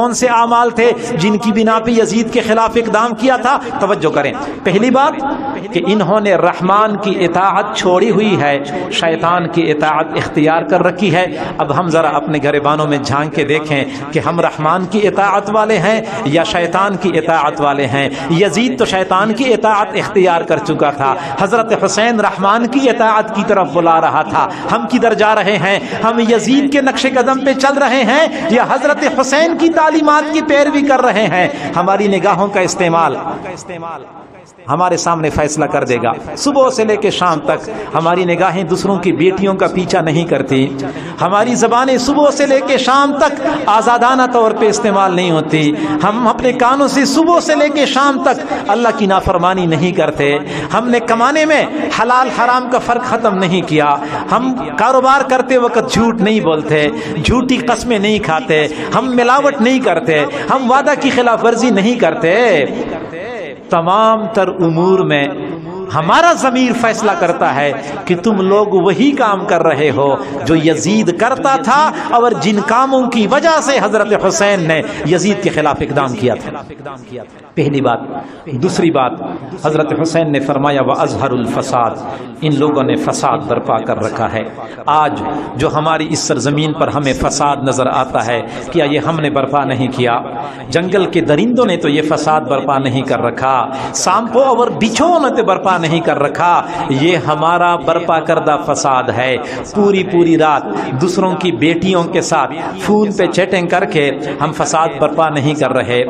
کون سے اعمال تھے جن کی بنا پہ یزید کے خلاف اقدام کیا تھا؟ توجہ کریں، پہلی بات کہ انہوں نے رحمان کی اطاعت چھوڑی ہوئی ہے، شیطان کی اطاعت اختیار کر رکھی ہے۔ اب ہم ذرا اپنے گریبانوں میں جھانک کے دیکھیں کہ ہم رحمان کی اطاعت والے ہیں یا شیطان کی اطاعت والے ہیں۔ یزید تو شیطان کی اطاعت اختیار کر چکا تھا، حضرت حسین رحمان کی اطاعت کی طرف بلا رہا تھا۔ ہم کدھر جا رہے ہیں؟ ہم یزید کے نقش قدم پہ چل رہے ہیں یا حضرت حسین کی تعلیمات کی پیروی کر رہے ہیں؟ ہماری نگاہوں کا استعمال ہمارے سامنے فیصلہ کر دے گا۔ صبح سے لے کے شام تک ہماری نگاہیں دوسروں کی بیٹیوں کا پیچھا نہیں کرتی، ہماری زبانیں صبح سے لے کے شام تک آزادانہ طور پہ استعمال نہیں ہوتی، ہم اپنے کانوں سے صبح سے لے کے شام تک اللہ کی نافرمانی نہیں کرتے، ہم نے کمانے میں حلال حرام کا فرق ختم نہیں کیا، ہم کاروبار کرتے وقت جھوٹ نہیں بولتے، جھوٹی قسمیں نہیں کھاتے، ہم ملاوٹ نہیں کرتے، ہم وعدہ کی خلاف ورزی نہیں کرتے۔ تمام تر امور میں ہمارا ضمیر فیصلہ کرتا ہے کہ تم لوگ وہی کام کر رہے ہو جو یزید کرتا تھا اور جن کاموں کی وجہ سے حضرت حسین نے یزید کے خلاف اقدام کیا تھا۔ پہلی بات۔ دوسری بات، حضرت حسین نے فرمایا وَأَظْهَرُ الْفَسَادِ، ان لوگوں نے فساد برپا کر رکھا ہے۔ آج جو ہماری اس سرزمین پر ہمیں فساد نظر آتا ہے، کیا یہ ہم نے برپا نہیں کیا؟ جنگل کے درندوں نے تو یہ فساد برپا نہیں کر رکھا، سانپوں اور بچھوؤں نے تو برپا نہیں کر رکھا، یہ ہمارا برپا کردہ فساد ہے۔ پوری رات دوسروں کی بیٹیوں کے ساتھ فون پہ چیٹنگ کر کے ہم فساد برپا نہیں کر رہے،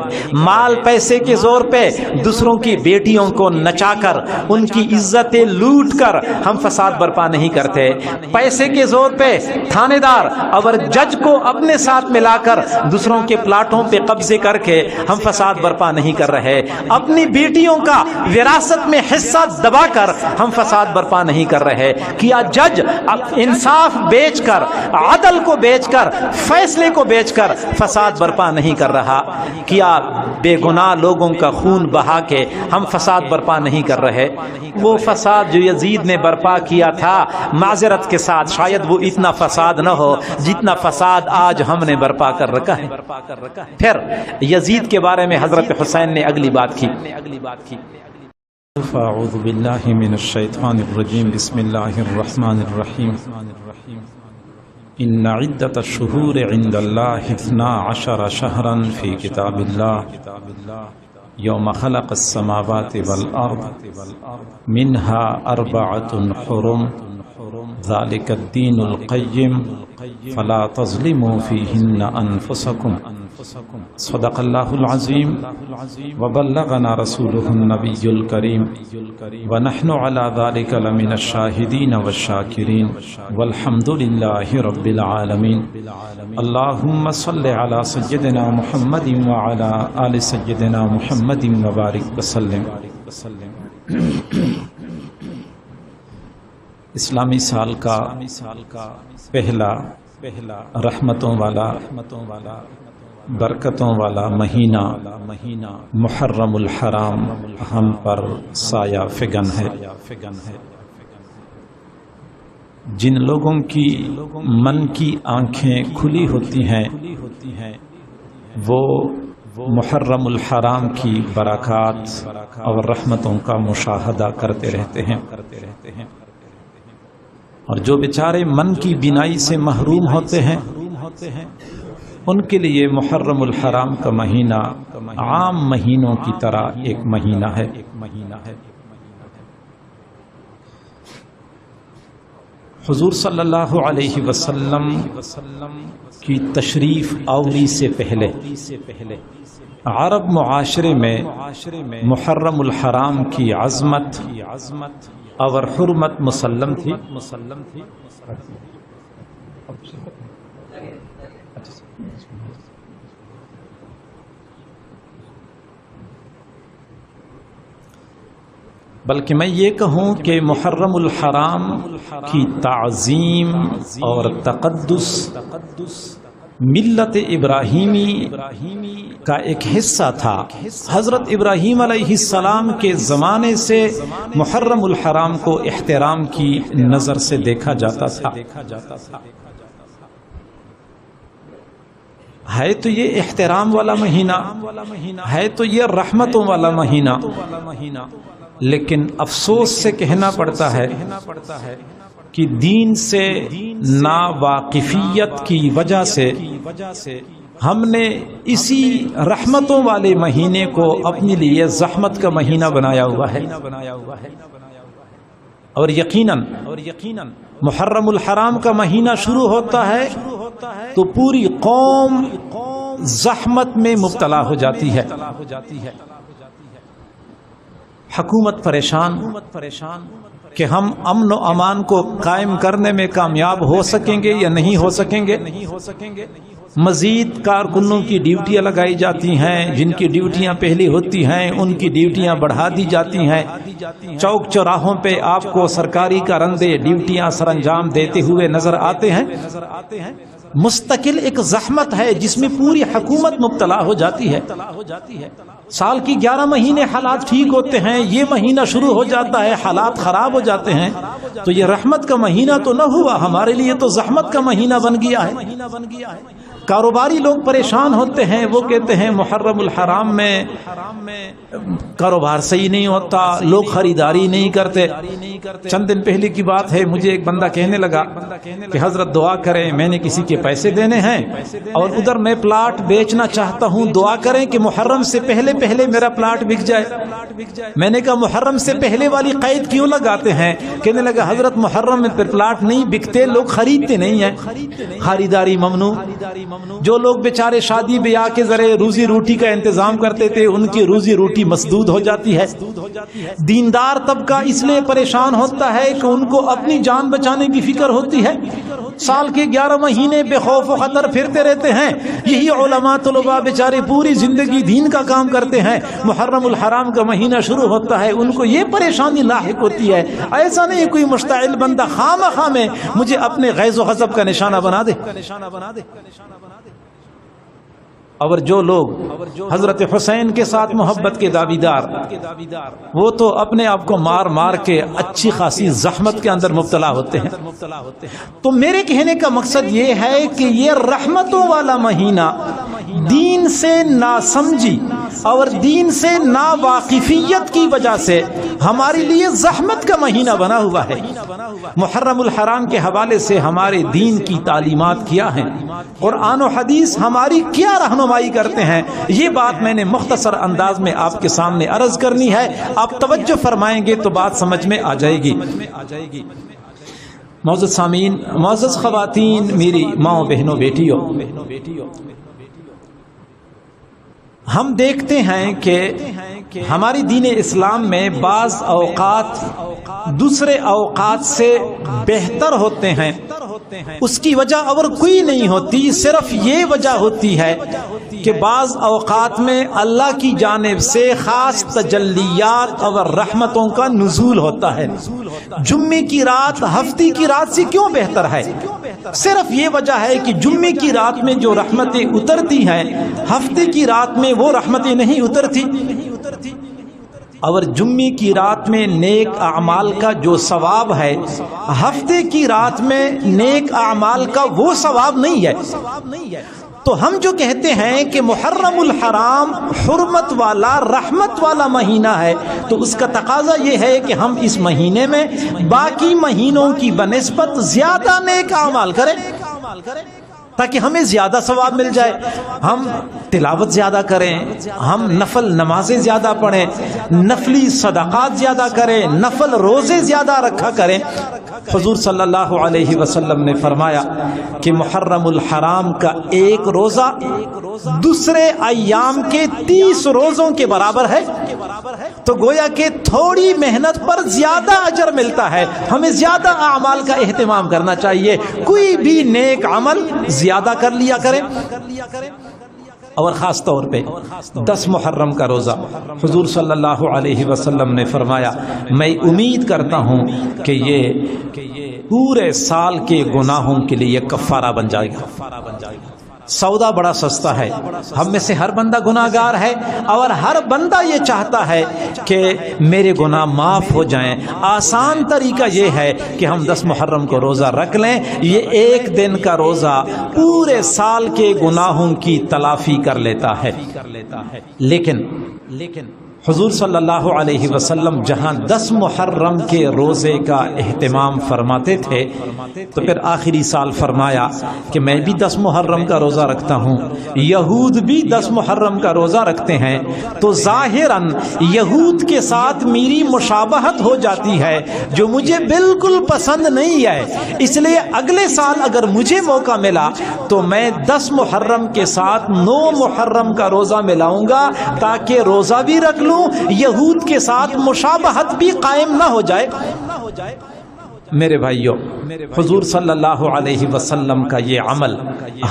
مال پیسے کے زور پہ دوسروں کی بیٹیوں کو نچا کر ان کی عزتیں لوٹ کر ہم فساد برپا نہیں کرتے، پیسے کے زور پہ تھانے دار اور جج کو اپنے ساتھ ملا کر دوسروں کے پلاٹوں پہ قبضے کر کے ہم فساد برپا نہیں کر رہے، اپنی بیٹیوں کا وراثت میں حصہ دبا کر ہم فساد برپا نہیں کر رہے۔ کیا جج انصاف بیچ کر، عدل کو بیچ کر، فیصلے کو بیچ کر فساد برپا نہیں کر رہا؟ کیا بے گناہ لوگوں کا خون بہا کے ہم فساد برپا نہیں کر رہے؟ وہ فساد جو یزید نے برپا کیا تھا، معذرت کے ساتھ شاید وہ اتنا فساد نہ ہو جتنا فساد آج ہم نے برپا کر رکھا ہے۔ پھر یزید کے بارے میں حضرت حسین نے اگلی بات کی۔ اعوذ باللہ من الشیطان الرجیم، بسم اللہ الرحمن الرحیم۔ ان عدۃ الشہور عند اللہ 12 شہرا فی کتاب اللہ یوم خلق السماوات والارض منها 4 حرم ذلك الدین القیم فلا تظلموا فیہن انفسکم۔ صدق اللہ العظیم وبلغنا رسولہ النبی الکریم ونحن علی ذلک لمن الشاہدین والشاکرین والحمد للہ رب العالمین۔ اللہم صل علی سیدنا محمد وعلی آل سیدنا محمد وبارک وسلم۔ اسلامی سال کا پہلا رحمتوں والا برکتوں والا مہینہ محرم الحرام ہم پر سایہ فگن ہے۔ جن لوگوں کی من کی آنکھیں کھلی ہوتی ہیں وہ محرم الحرام کی برکات اور رحمتوں کا مشاہدہ کرتے رہتے ہیں، اور جو بیچارے من کی بینائی سے محروم ہوتے ہیں ان کے لیے محرم الحرام کا مہینہ عام مہینوں کی طرح ایک مہینہ ہے۔ حضور صلی اللہ علیہ وسلم کی تشریف آوری سے پہلے عرب معاشرے میں محرم الحرام کی عظمت اور حرمت مسلم تھی۔ بلکہ میں یہ کہوں کہ محرم الحرام کی تعظیم اور تقدس ملت ابراہیمی کا ایک حصہ تھا۔ حضرت ابراہیم علیہ السلام کے زمانے سے محرم الحرام کو احترام کی نظر سے دیکھا جاتا تھا۔ ہے تو یہ احترام والا مہینہ، ہے تو یہ رحمتوں والا مہینہ، لیکن افسوس سے کہنا پڑتا ہے کہ دین سے ناواقفیت کی وجہ سے ہم نے اسی رحمتوں والے مہینے کو اپنے لیے زحمت کا مہینہ بنایا ہوا ہے۔ اور یقیناً محرم الحرام کا مہینہ شروع ہوتا ہے تو پوری قوم زحمت میں مبتلا ہو جاتی ہے، حکومت پریشان کہ ہم امن و امان کو قائم کرنے میں کامیاب ہو سکیں گے یا نہیں ہو سکیں گے۔ مزید کارکنوں کی ڈیوٹیاں لگائی جاتی ہیں، جن کی ڈیوٹیاں پہلی ہوتی ہیں ان کی ڈیوٹیاں بڑھا دی جاتی ہیں۔ چوک چوراہوں پہ آپ کو سرکاری کارندے ڈیوٹیاں سر انجام دیتے ہوئے نظر آتے ہیں۔ مستقل ایک زحمت ہے جس میں پوری حکومت مبتلا ہو جاتی ہے۔ سال کی 11 مہینے حالات ٹھیک ہوتے ہیں، یہ مہینہ شروع ہو جاتا ہے حالات خراب ہو جاتے ہیں، تو یہ رحمت کا مہینہ تو نہ ہوا، ہمارے لیے تو زحمت کا مہینہ بن گیا ہے۔ کاروباری لوگ پریشان ہوتے ہیں، وہ کہتے ہیں محرم الحرام میں کاروبار صحیح نہیں ہوتا، لوگ خریداری نہیں کرتے۔ چند دن پہلے کی بات ہے، مجھے ایک بندہ کہنے لگا کہ حضرت دعا کریں، میں نے کسی کے پیسے دینے ہیں اور ادھر میں پلاٹ بیچنا چاہتا ہوں، دعا کریں کہ محرم سے پہلے میرا پلاٹ بک جائے۔ میں نے کہا محرم سے پہلے والی قید کیوں لگاتے ہیں؟ کہنے لگا حضرت محرم میں پلاٹ نہیں بکتے، لوگ خریدتے نہیں ہیں، خریداری ممنوع۔ جو لوگ بیچارے شادی بیاہ کے ذریعے روزی روٹی کا انتظام کرتے تھے، ان کی روزی روٹی مسدود ہو جاتی ہے۔ دیندار طبقہ اس لیے پریشان ہوتا ہے کہ ان کو اپنی جان بچانے کی فکر ہوتی ہے، سال کے 11 مہینے بے خوف و خطر پھرتے رہتے ہیں۔ یہی علماء طلباء بیچارے پوری زندگی دین کا کام کرتے ہیں، محرم الحرام کا مہینہ شروع ہوتا ہے ان کو یہ پریشانی لاحق ہوتی ہے۔ ایسا نہیں کوئی مشتعل بندہ خواہ میں مجھے اپنے غیظ و غضب کا نشانہ بنا دے۔ اور جو لوگ حضرت حسین کے ساتھ محبت کے دعویدار، وہ تو اپنے آپ کو مار مار کے اچھی خاصی زحمت کے اندر مبتلا ہوتے ہیں۔ تو میرے کہنے کا مقصد یہ ہے کہ یہ رحمتوں والا مہینہ دین سے ناسمجھی اور دین سے ناواقفیت کی وجہ سے ہمارے لیے زحمت کا مہینہ بنا ہوا ہے۔ محرم الحرام کے حوالے سے ہمارے دین کی تعلیمات کیا ہیں، قرآن و حدیث ہماری کیا رہنمائی کرتے ہیں، یہ بات میں نے مختصر انداز میں آپ کے سامنے عرض کرنی ہے۔ آپ توجہ فرمائیں گے تو بات سمجھ میں آ جائے گی۔ معزز سامعین، معزز خواتین، میری ماں بہنوں بیٹیوں، ہم دیکھتے ہیں کہ ہماری دین اسلام میں بعض اوقات دوسرے اوقات سے بہتر ہوتے ہیں۔ اس کی وجہ اور کوئی نہیں ہوتی، صرف یہ وجہ ہوتی ہے کہ بعض اوقات میں اللہ کی جانب سے خاص تجلیات اور رحمتوں کا نزول ہوتا ہے۔ جمعے کی رات ہفتے کی رات سے کیوں بہتر ہے؟ صرف یہ وجہ ہے کہ جمعے کی رات میں جو رحمتیں اترتی ہیں، ہفتے کی رات میں وہ رحمتیں نہیں اترتی۔ اور جمعے کی رات میں نیک اعمال کا جو ثواب ہے، ہفتے کی رات میں نیک اعمال کا وہ ثواب نہیں ہے۔ تو ہم جو کہتے ہیں کہ محرم الحرام حرمت والا رحمت والا مہینہ ہے، تو اس کا تقاضا یہ ہے کہ ہم اس مہینے میں باقی مہینوں کی بنسبت زیادہ نیک اعمال کریں تاکہ ہمیں زیادہ ثواب مل جائے۔ ہم تلاوت زیادہ کریں، ہم نفل نمازیں زیادہ پڑھیں، نفلی صدقات زیادہ کریں، نفل روزے زیادہ رکھا کریں۔ حضور صلی اللہ علیہ وسلم نے فرمایا کہ محرم الحرام کا ایک روزہ دوسرے ایام کے 30 روزوں کے برابر ہے۔ تو گویا کہ تھوڑی محنت پر زیادہ اجر ملتا ہے۔ ہمیں زیادہ اعمال کا اہتمام کرنا چاہیے، کوئی بھی نیک عمل زیادہ کر لیا کریں۔ اور خاص طور پہ 10 محرم کا روزہ، حضور صلی اللہ علیہ وسلم نے فرمایا میں امید کرتا ہوں کہ یہ پورے سال کے گناہوں کے لیے کفارہ بن جائے گا۔ سودا بڑا سستا ہے. ہم میں سے ہر بندہ گناہگار ہے اور ہر بندہ یہ چاہتا ہے کہ میرے گناہ معاف ہو جائیں. آسان طریقہ یہ ہے کہ ہم 10 محرم کو روزہ رکھ لیں. یہ ایک دن کا روزہ پورے سال کے گناہوں کی تلافی کر لیتا ہے. لیکن حضور صلی اللہ علیہ وسلم جہاں 10 محرم کے روزے کا اہتمام فرماتے تھے تو پھر آخری سال فرمایا کہ میں بھی 10 محرم کا روزہ رکھتا ہوں, یہود بھی 10 محرم کا روزہ رکھتے ہیں, تو ظاہراً یہود کے ساتھ میری مشابہت ہو جاتی ہے جو مجھے بالکل پسند نہیں ہے. اس لیے اگلے سال اگر مجھے موقع ملا تو میں 10 محرم کے ساتھ 9 محرم کا روزہ ملاؤں گا تاکہ روزہ بھی رکھ لوں, یہود کے ساتھ مشابہت بھی قائم نہ ہو جائے. میرے بھائیوں, حضور صلی اللہ علیہ وسلم کا یہ عمل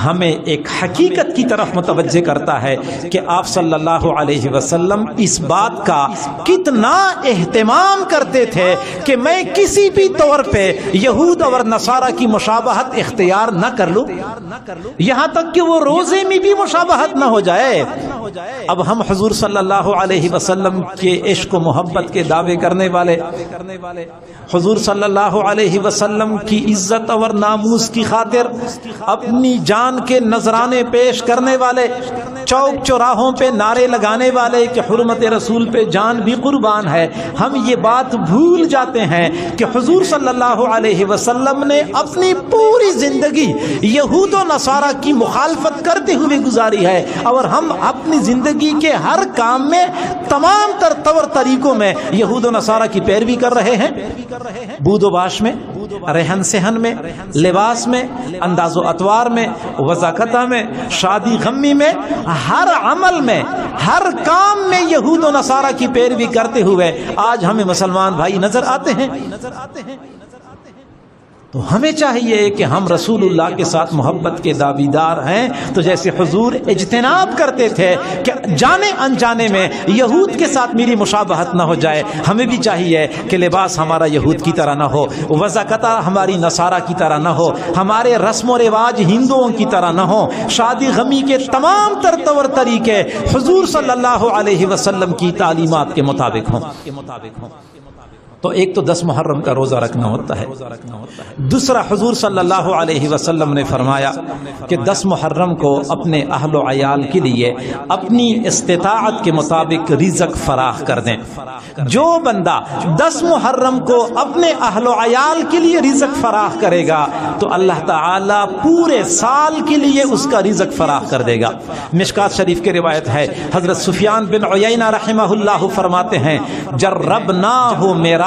ہمیں ایک حقیقت کی طرف متوجہ کرتا ہے کہ آپ صلی اللہ علیہ وسلم اس بات کا کتنا اہتمام کرتے تھے کہ میں کسی بھی طور پہ یہود اور نصارہ کی مشابہت اختیار نہ کر لوں, یہاں تک کہ وہ روزے میں بھی مشابہت نہ ہو جائے. اب ہم حضور صلی اللہ علیہ وسلم کے عشق و محبت کے دعوے کرنے والے, حضور صلی اللہ علیہ وسلم کی عزت اور ناموس کی خاطر اپنی جان کے نذرانے پیش کرنے والے, چوک چوراہوں پہ نعرے لگانے والے کہ حرمت رسول پہ جان بھی قربان ہے, ہم یہ بات بھول جاتے ہیں کہ حضور صلی اللہ علیہ وسلم نے اپنی پوری زندگی یہود و نصارہ کی مخالفت کرتے ہوئے گزاری ہے, اور ہم اپنی زندگی کے ہر کام میں تمام طور طریقوں میں یہود و نصارہ کی پیروی کر رہے ہیں. بود و باش میں, رہن سہن میں, لباس میں, انداز و اطوار میں, وضاقتہ میں, شادی غمی میں, ہر عمل میں, ہر کام میں یہود و نصارہ کی پیروی کرتے ہوئے آج ہمیں مسلمان بھائی نظر آتے ہیں. تو ہمیں چاہیے کہ ہم رسول اللہ کے ساتھ محبت کے دعویدار ہیں تو جیسے حضور اجتناب کرتے تھے کہ جانے انجانے میں یہود کے ساتھ میری مشابہت نہ ہو جائے, ہمیں بھی چاہیے کہ لباس ہمارا یہود کی طرح نہ ہو, وضاقتہ ہماری نصارہ کی طرح نہ ہو, ہمارے رسم و رواج ہندوؤں کی طرح نہ ہو, شادی غمی کے تمام طور طریقے حضور صلی اللہ علیہ وسلم کی تعلیمات کے مطابق ہوں. تو ایک تو 10 محرم کا روزہ رکھنا ہوتا ہے. دوسرا, حضور صلی اللہ علیہ وسلم نے فرمایا کہ 10 محرم کو اپنے اہل و عیال کے لیے اپنی استطاعت کے مطابق رزق فراخ کر دیں. جو بندہ 10 محرم کو اپنے اہل و عیال کے لیے رزق فراخ کرے گا تو اللہ تعالی پورے سال کے لیے اس کا رزق فراخ کر دے گا. مشکات شریف کی روایت ہے, حضرت سفیان بن عیینہ رحمہ اللہ فرماتے ہیں, جربناہ میرا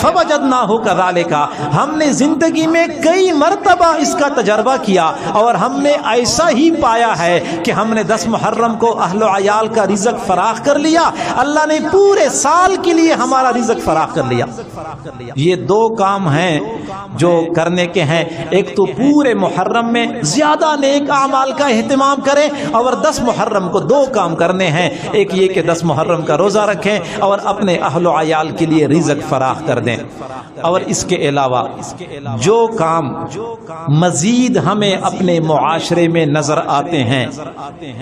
فوجدناہ کذالک, ہم نے زندگی میں کئی مرتبہ اس کا تجربہ کیا اور ہم نے ایسا ہی پایا ہے کہ ہم نے 10 محرم کو اہل و عیال کا رزق فراخ کر لیا, اللہ نے پورے سال کے لیے ہمارا رزق فراخ کر لیا. یہ 2 کام ہیں جو کرنے کے ہیں, ایک تو پورے محرم میں زیادہ نیک اعمال کا اہتمام کریں, اور 10 محرم کو 2 کام کرنے ہیں, ایک یہ کہ 10 محرم کا روزہ رکھیں اور اپنے اہل و عیال کے لیے رزق فراخ کر دیں. اور اس کے علاوہ جو کام مزید ہمیں اپنے معاشرے میں نظر آتے ہیں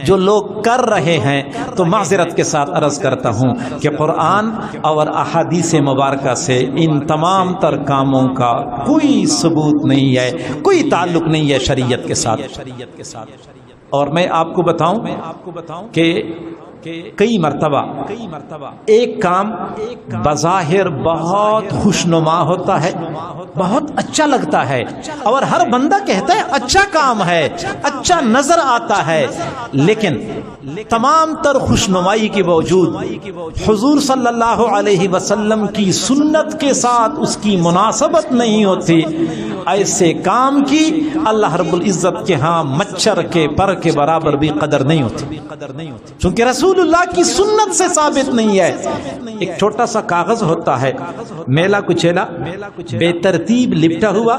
جو لوگ کر رہے ہیں, تو معذرت کے ساتھ عرض کرتا ہوں کہ قرآن اور احادیث مبارکہ سے ان تمام تر کاموں کا کوئی ثبوت نہیں ہے, کوئی تعلق نہیں ہے شریعت کے ساتھ. اور میں آپ کو بتاؤں کہ کئی مرتبہ ایک کام بظاہر بہت خوشنما ہوتا ہے, بہت اچھا لگتا ہے اور ہر بندہ کہتا ہے اچھا کام ہے, اچھا نظر آتا ہے, لیکن تمام تر خوشنمائی کے باوجود حضور صلی اللہ علیہ وسلم کی سنت کے ساتھ اس کی مناسبت نہیں ہوتی. ایسے کام کی اللہ رب العزت کے ہاں مچھر کے پر کے برابر بھی قدر نہیں ہوتی, چونکہ رسول رسول اللہ کی سنت سے ثابت نہیں ہے۔ ایک چھوٹا سا کاغذ ہوتا ہے، میلا کچیلا بے ترتیب لپٹا ہوا،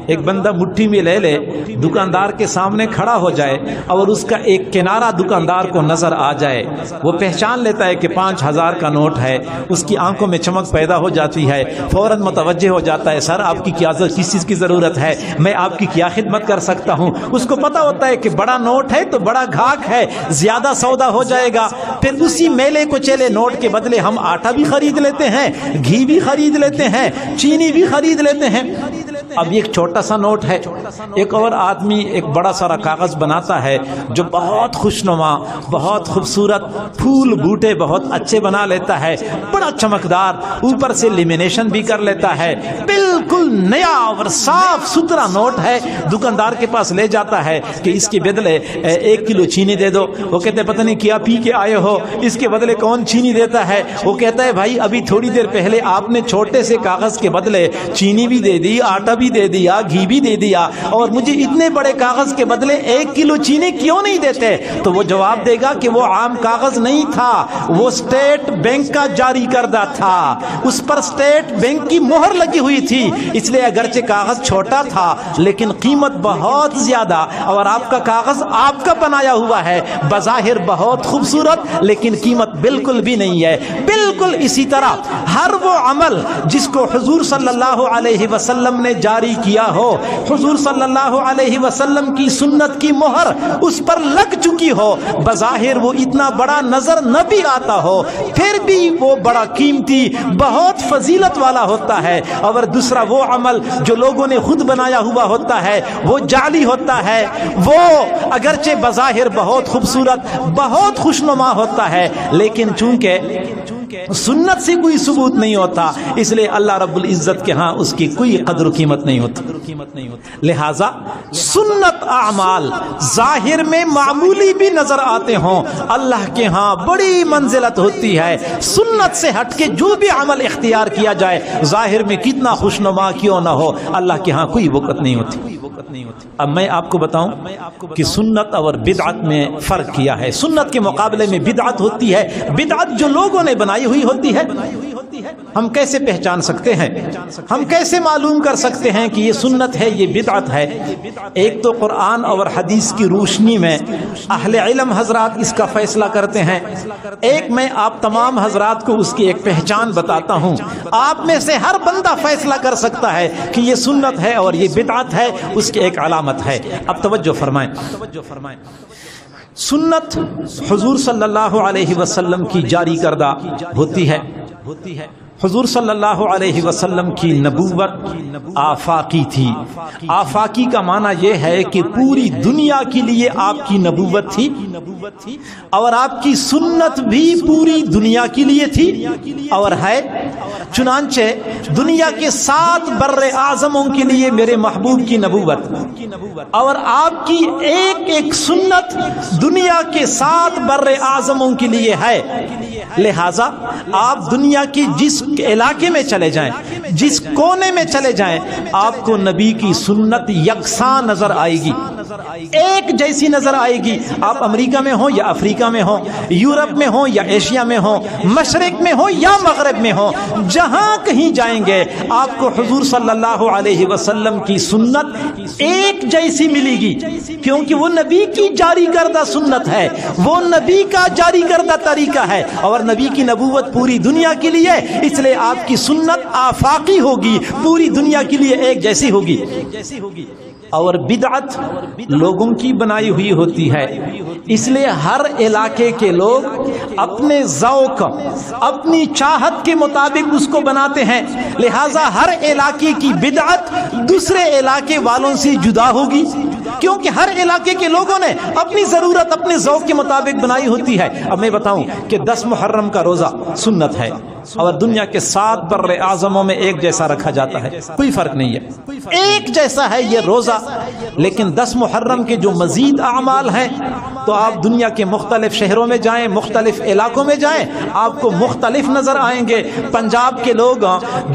ایک بندہ مٹھی میں لے لے، دکاندار کے سامنے کھڑا ہو جائے اور اس کا ایک کنارہ دکاندار کو نظر آ جائے، وہ پہچان لیتا ہے کہ 5000 کا نوٹ ہے، اس کی آنکھوں میں چمک پیدا ہو جاتی ہے، فوراً متوجہ ہو جاتا ہے، سر آپ کی کس چیز کی ضرورت ہے، میں آپ کی کیا خدمت کر سکتا ہوں۔ اس کو پتا ہوتا ہے کہ بڑا نوٹ ہے تو بڑا گھاک ہے، زیادہ سودا ہو جائے گا۔ پھر اسی میلے کو چلے نوٹ کے بدلے ہم آٹا بھی خرید لیتے ہیں، گھی بھی خرید لیتے ہیں، چینی بھی خرید لیتے ہیں۔ اب ایک چھوٹا سا نوٹ ہے، ایک اور آدمی ایک بڑا سارا کاغذ بناتا ہے جو بہت خوشنما، بہت خوبصورت، پھول بوٹے بہت اچھے بنا لیتا ہے، بڑا چمکدار، اوپر سے لیمینیشن بھی کر لیتا ہے، بالکل نیا اور صاف ستھرا نوٹ ہے۔ دکاندار کے پاس لے جاتا ہے کہ اس کے بدلے 1 کلو چینی دے دو۔ وہ کہتے ہیں پتہ نہیں کیا پی کے آئے ہو، اس کے بدلے کون چینی دیتا ہے؟ وہ کہتا ہے بھائی ابھی تھوڑی دیر پہلے آپ نے چھوٹے سے کاغذ کے بدلے چینی بھی دے دی، آٹا بھی دے دیا، گھی بھی دے دیا، اور مجھے اتنے بڑے کاغذ کے بدلے 1 کلو چینی کیوں نہیں دیتے؟ تو وہ جواب دے گا کہ وہ عام کاغذ نہیں تھا، وہ اسٹیٹ بینک کا جاری کردہ تھا، اس پر اسٹیٹ بینک کی مہر لگی ہوئی تھی، اس لیے اگرچہ کاغذ چھوٹا تھا لیکن قیمت بہت زیادہ، اور آپ کا کاغذ آپ کا بنایا ہوا ہے، بظاہر بہت خوبصورت لیکن قیمت بالکل بھی نہیں ہے۔ بالکل اسی طرح ہر وہ عمل جس کو حضور صلی اللہ علیہ وسلم نے جاری کیا ہو، حضور صلی اللہ علیہ وسلم کی سنت کی مہر اس پر لگ چکی ہو، بظاہر وہ اتنا بڑا نظر نہ بھی آتا ہو، پھر بھی وہ بڑا قیمتی، بہت فضیلت والا ہوتا ہے۔ اور دوسرا وہ عمل جو لوگوں نے خود بنایا ہوا ہوتا ہے، وہ جعلی ہوتا ہے، وہ اگرچہ بظاہر بہت خوبصورت، بہت خوشنما ہوتا ہے، لیکن چونکہ سنت سے کوئی ثبوت نہیں ہوتا، اس لیے اللہ رب العزت کے ہاں اس کی کوئی قدر و قیمت نہیں ہوتی۔ لہذا سنت اعمال ظاہر میں معمولی بھی نظر آتے ہوں، اللہ کے ہاں بڑی منزلت ہوتی ہے۔ سنت سے ہٹ کے جو بھی عمل اختیار کیا جائے، ظاہر میں کتنا خوشنما کیوں نہ ہو، اللہ کے ہاں کوئی وقت نہیں ہوتی۔ اب میں آپ کو بتاؤں کہ سنت اور بدعت میں فرق کیا ہے۔ سنت کے مقابلے میں بدعت ہوتی ہے، بدعت جو لوگوں نے بنائی ہوئی ہوتی ہے۔ ہم کیسے پہچان سکتے ہیں، ہم کیسے معلوم کر سکتے ہیں کہ یہ سنت ہے، یہ بدعت ہے؟ ایک تو قرآن اور حدیث کی روشنی میں اہل علم حضرات اس کا فیصلہ کرتے ہیں، ایک میں آپ تمام حضرات کو اس کی ایک پہچان بتاتا ہوں، آپ میں سے ہر بندہ فیصلہ کر سکتا ہے کہ یہ سنت ہے اور یہ بدعت ہے، اس کی ایک علامت ہے۔ اب توجہ فرمائیں، سنت حضور صلی اللہ علیہ وسلم کی جاری کردہ ہوتی ہے۔ حضور صلی اللہ علیہ وسلم کی نبوت آفاقی تھی۔ آفاقی کا معنی یہ ہے کہ پوری دنیا کے لیے آپ کی نبوت تھی، اور آپ کی سنت بھی پوری دنیا کے لیے تھی اور ہے۔ چنانچہ دنیا کے 7 بر اعظموں کے لیے میرے محبوب کی نبوت، اور آپ کی ایک ایک سنت دنیا کے 7 بر اعظموں کے لیے ہے۔ لہذا آپ دنیا کے جس علاقے میں چلے جائیں، جس کونے میں چلے جائیں، آپ کو نبی کی سنت یکساں نظر آئے گی، ایک جیسی نظر آئے گی۔ آپ امریکہ میں ہوں یا افریقہ میں ہوں، یورپ میں ہوں یا ایشیا میں ہوں، مشرق میں ہوں یا مغرب میں ہوں، جہاں کہیں جائیں گے آپ کو حضور صلی اللہ علیہ وسلم کی سنت ایک جیسی ملے گی، کیونکہ وہ نبی کی جاری کردہ سنت ہے، وہ نبی کا جاری کردہ طریقہ ہے، اور نبی کی نبوت پوری دنیا کے لیے، اس لیے آپ کی سنت آفاقی ہوگی، پوری دنیا کے لیے ایک جیسی ہوگی۔ اور بدعت لوگوں کی بنائی ہوئی ہوتی ہے، اس لیے ہر علاقے کے لوگ اپنے ذوق، اپنی چاہت کے مطابق اس کو بناتے ہیں، لہٰذا ہر علاقے کی بدعت دوسرے علاقے والوں سے جدا ہوگی، کیونکہ ہر علاقے کے لوگوں نے اپنی ضرورت اپنے ذوق کے مطابق بنائی ہوتی ہے۔ اب میں بتاؤں کہ 10 محرم کا روزہ سنت ہے، اور دنیا کے 7 بر اعظموں میں ایک جیسا رکھا جاتا ہے، کوئی فرق نہیں ہے، ایک جیسا ہے یہ روزہ۔ لیکن 10 محرم کے جو مزید اعمال ہیں تو تو آپ دنیا کے مختلف شہروں میں جائیں، مختلف علاقوں میں جائیں، آپ کو مختلف نظر آئیں گے۔ پنجاب کے لوگ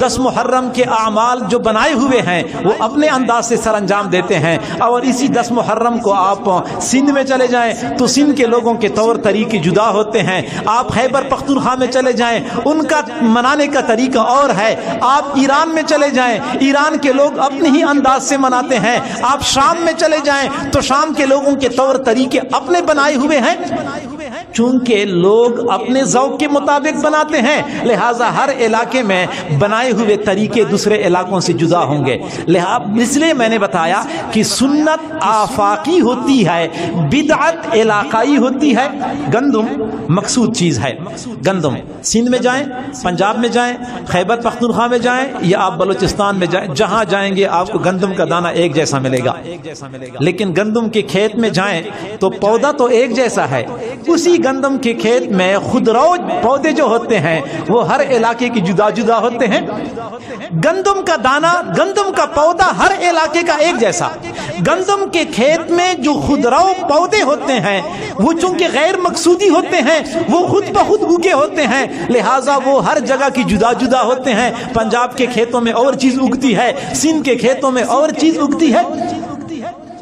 10 محرم کے اعمال جو بنائے ہوئے ہیں وہ اپنے انداز سے سر انجام دیتے ہیں، اور اسی 10 محرم کو آپ سندھ میں چلے جائیں تو سندھ کے لوگوں کے طور طریقے جدا ہوتے ہیں۔ آپ خیبر پختونخوا میں چلے جائیں، ان کا منانے کا طریقہ اور ہے۔ آپ ایران میں چلے جائیں، ایران کے لوگ اپنے ہی انداز سے مناتے ہیں۔ آپ شام میں چلے جائیں تو شام کے لوگوں کے طور طریقے اپنے بنائے ہوئے ہیں۔ چونکہ لوگ اپنے ذوق کے مطابق بناتے ہیں، لہٰذا ہر علاقے میں بنائے ہوئے طریقے دوسرے علاقوں سے جدا ہوں گے۔ اس لیے میں نے بتایا کہ سنت آفاقی ہوتی ہے، بدعت علاقائی ہوتی ہے۔ گندم مقصود چیز ہے۔ گندم سندھ میں جائیں، پنجاب میں جائیں، خیبر پختونخوا میں جائیں یا آپ بلوچستان میں جائیں، جہاں جائیں گے آپ کو گندم کا دانہ ایک جیسا ملے گا۔ لیکن گندم کے کھیت میں جائیں تو پودا تو ایک جیسا ہے، اسی گندم کے کھیت میں خودرو پودے جو ہوتے ہیں وہ ہر علاقے کی جدا جدا ہوتے ہیں۔ گندم کا دانہ، گندم کا پودا ہر علاقے کا ایک جیسا۔ گندم کے کھیت میں جو خودرو پودے ہوتے ہیں وہ چونکہ غیر مقصودی ہوتے ہیں، وہ خود بخود اگے ہوتے ہیں، لہٰذا وہ ہر جگہ کی جدا جدا ہوتے ہیں۔ پنجاب کے کھیتوں میں اور چیز اگتی ہے، سندھ کے کھیتوں میں اور چیز اگتی ہے۔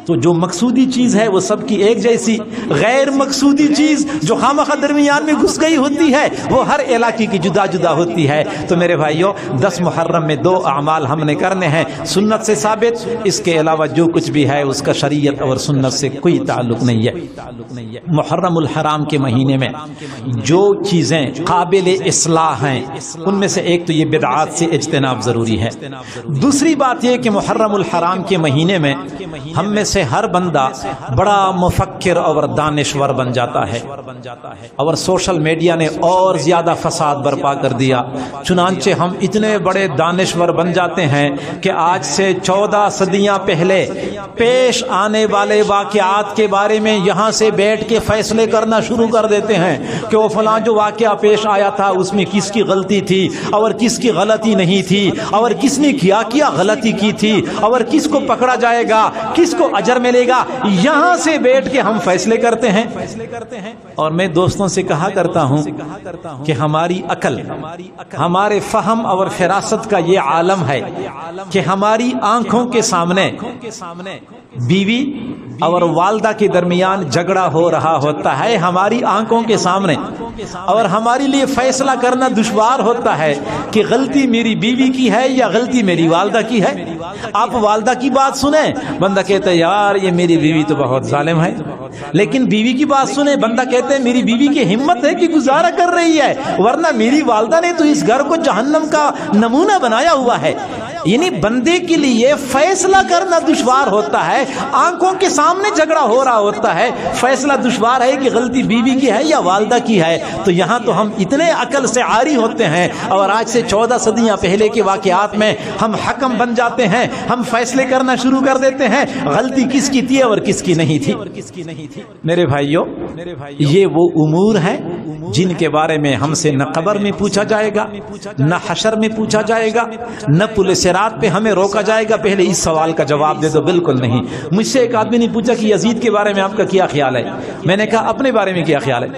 تو جو مقصودی چیز ہے وہ سب کی ایک جیسی، غیر مقصودی چیز جو خامخواہ درمیان میں گھس گئی ہوتی ہے وہ ہر علاقے کی جدا جدا ہوتی ہے۔ تو میرے بھائیوں، 10 محرم میں 2 اعمال ہم نے کرنے ہیں سنت سے ثابت، اس کے علاوہ جو کچھ بھی ہے اس کا شریعت اور سنت سے کوئی تعلق نہیں ہے۔ محرم الحرام کے مہینے میں جو چیزیں قابل اصلاح ہیں ان میں سے ایک تو یہ بدعات سے اجتناب ضروری ہے۔ دوسری بات یہ کہ محرم الحرام کے مہینے میں ہم میں سے ہر بندہ بڑا مفکر اور دانشور بن جاتا ہے، اور سوشل میڈیا نے اور زیادہ فساد برپا کر دیا۔ چنانچہ ہم اتنے بڑے دانشور بن جاتے ہیں کہ آج سے 14 صدیاں پہلے پیش آنے والے واقعات کے بارے میں یہاں سے بیٹھ کے فیصلے کرنا شروع کر دیتے ہیں کہ وہ فلاں جو واقعہ پیش آیا تھا اس میں کس کی غلطی تھی اور کس کی غلطی نہیں تھی، اور کس نے کیا غلطی کی تھی، اور کس کو پکڑا جائے گا، کس کو اجر ملے گا۔ یہاں سے بیٹھ کے ہم فیصلے کرتے ہیں۔ اور میں دوستوں سے کہا کرتا ہوں کہ ہماری عقل، ہمارے فہم اور فراست کا یہ عالم ہے کہ ہماری آنکھوں کے سامنے بیوی اور والدہ کے درمیان جھگڑا ہو رہا ہوتا ہے ہماری آنکھوں کے سامنے، اور ہمارے لیے فیصلہ کرنا دشوار ہوتا ہے کہ غلطی میری بیوی کی ہے یا غلطی میری والدہ کی ہے۔ آپ والدہ کی بات سنیں، بندہ کہتا ہے یار یہ میری بیوی تو بہت ظالم ہے، لیکن بیوی کی بات سنیں، بندہ کہتے ہیں میری بیوی کی ہمت ہے کہ گزارا کر رہی ہے، ورنہ میری والدہ نے تو اس گھر کو جہنم کا نمونہ بنایا ہوا ہے۔ یعنی بندے کے لیے فیصلہ کرنا دشوار ہوتا ہے، آنکھوں کے سامنے جھگڑا ہو رہا ہوتا ہے، فیصلہ دشوار ہے کہ غلطی بیوی کی ہے یا والدہ کی ہے۔ تو یہاں تو ہم اتنے عقل سے عاری ہوتے ہیں، اور آج سے 14 صدیاں پہلے کے واقعات میں ہم حکم بن جاتے ہیں، ہم فیصلے کرنا شروع کر دیتے ہیں غلطی کس کی تھی اور کس کی نہیں تھی۔ میرے بھائیوں، یہ وہ امور ہیں جن کے بارے میں ہم سے نہ قبر میں پوچھا جائے گا، نہ حشر میں پوچھا جائے گا، نہ پولیس رات پہ ہمیں روکا جائے گا پہلے اس سوال کا جواب دے دو۔ بالکل نہیں۔ مجھ سے ایک آدمی نے پوچھا کہ یزید کے بارے میں آپ کا کیا خیال ہے؟ میں نے کہا اپنے بارے میں کیا خیال ہے؟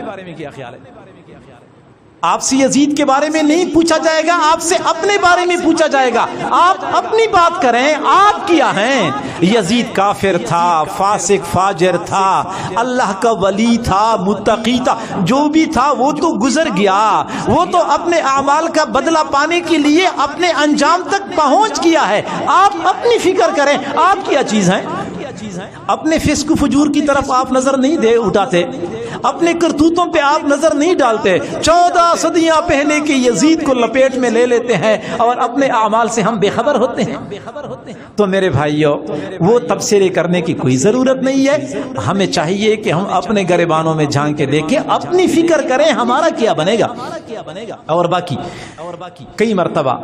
آپ سے یزید کے بارے میں نہیں پوچھا جائے گا، آپ سے اپنے بارے میں پوچھا جائے گا۔ آپ اپنی بات کریں، آپ کیا ہیں؟ یزید کافر تھا، فاسق فاجر تھا، اللہ کا ولی تھا، متقی تھا، جو بھی تھا وہ تو گزر گیا، وہ تو اپنے اعمال کا بدلہ پانے کے لیے اپنے انجام تک پہنچ گیا ہے۔ آپ اپنی فکر کریں، آپ کیا چیز ہیں؟ اپنے فسق و فجور کی طرف آپ نظر نہیں اٹھاتے، اپنے کرتوتوں پہ آپ نظر نہیں ڈالتے، 14 صدیاں پہلے کے یزید کو لپیٹ میں لے لیتے ہیں اور اپنے اعمال سے ہم بے خبر ہوتے ہیں۔ تو میرے بھائیوں، وہ تبصرے کرنے کی کوئی ضرورت نہیں ہے۔ ہمیں چاہیے کہ ہم اپنے گریبانوں میں جھانک کے دیکھیں، اپنی فکر کریں ہمارا کیا بنے گا۔ اور باقی کئی مرتبہ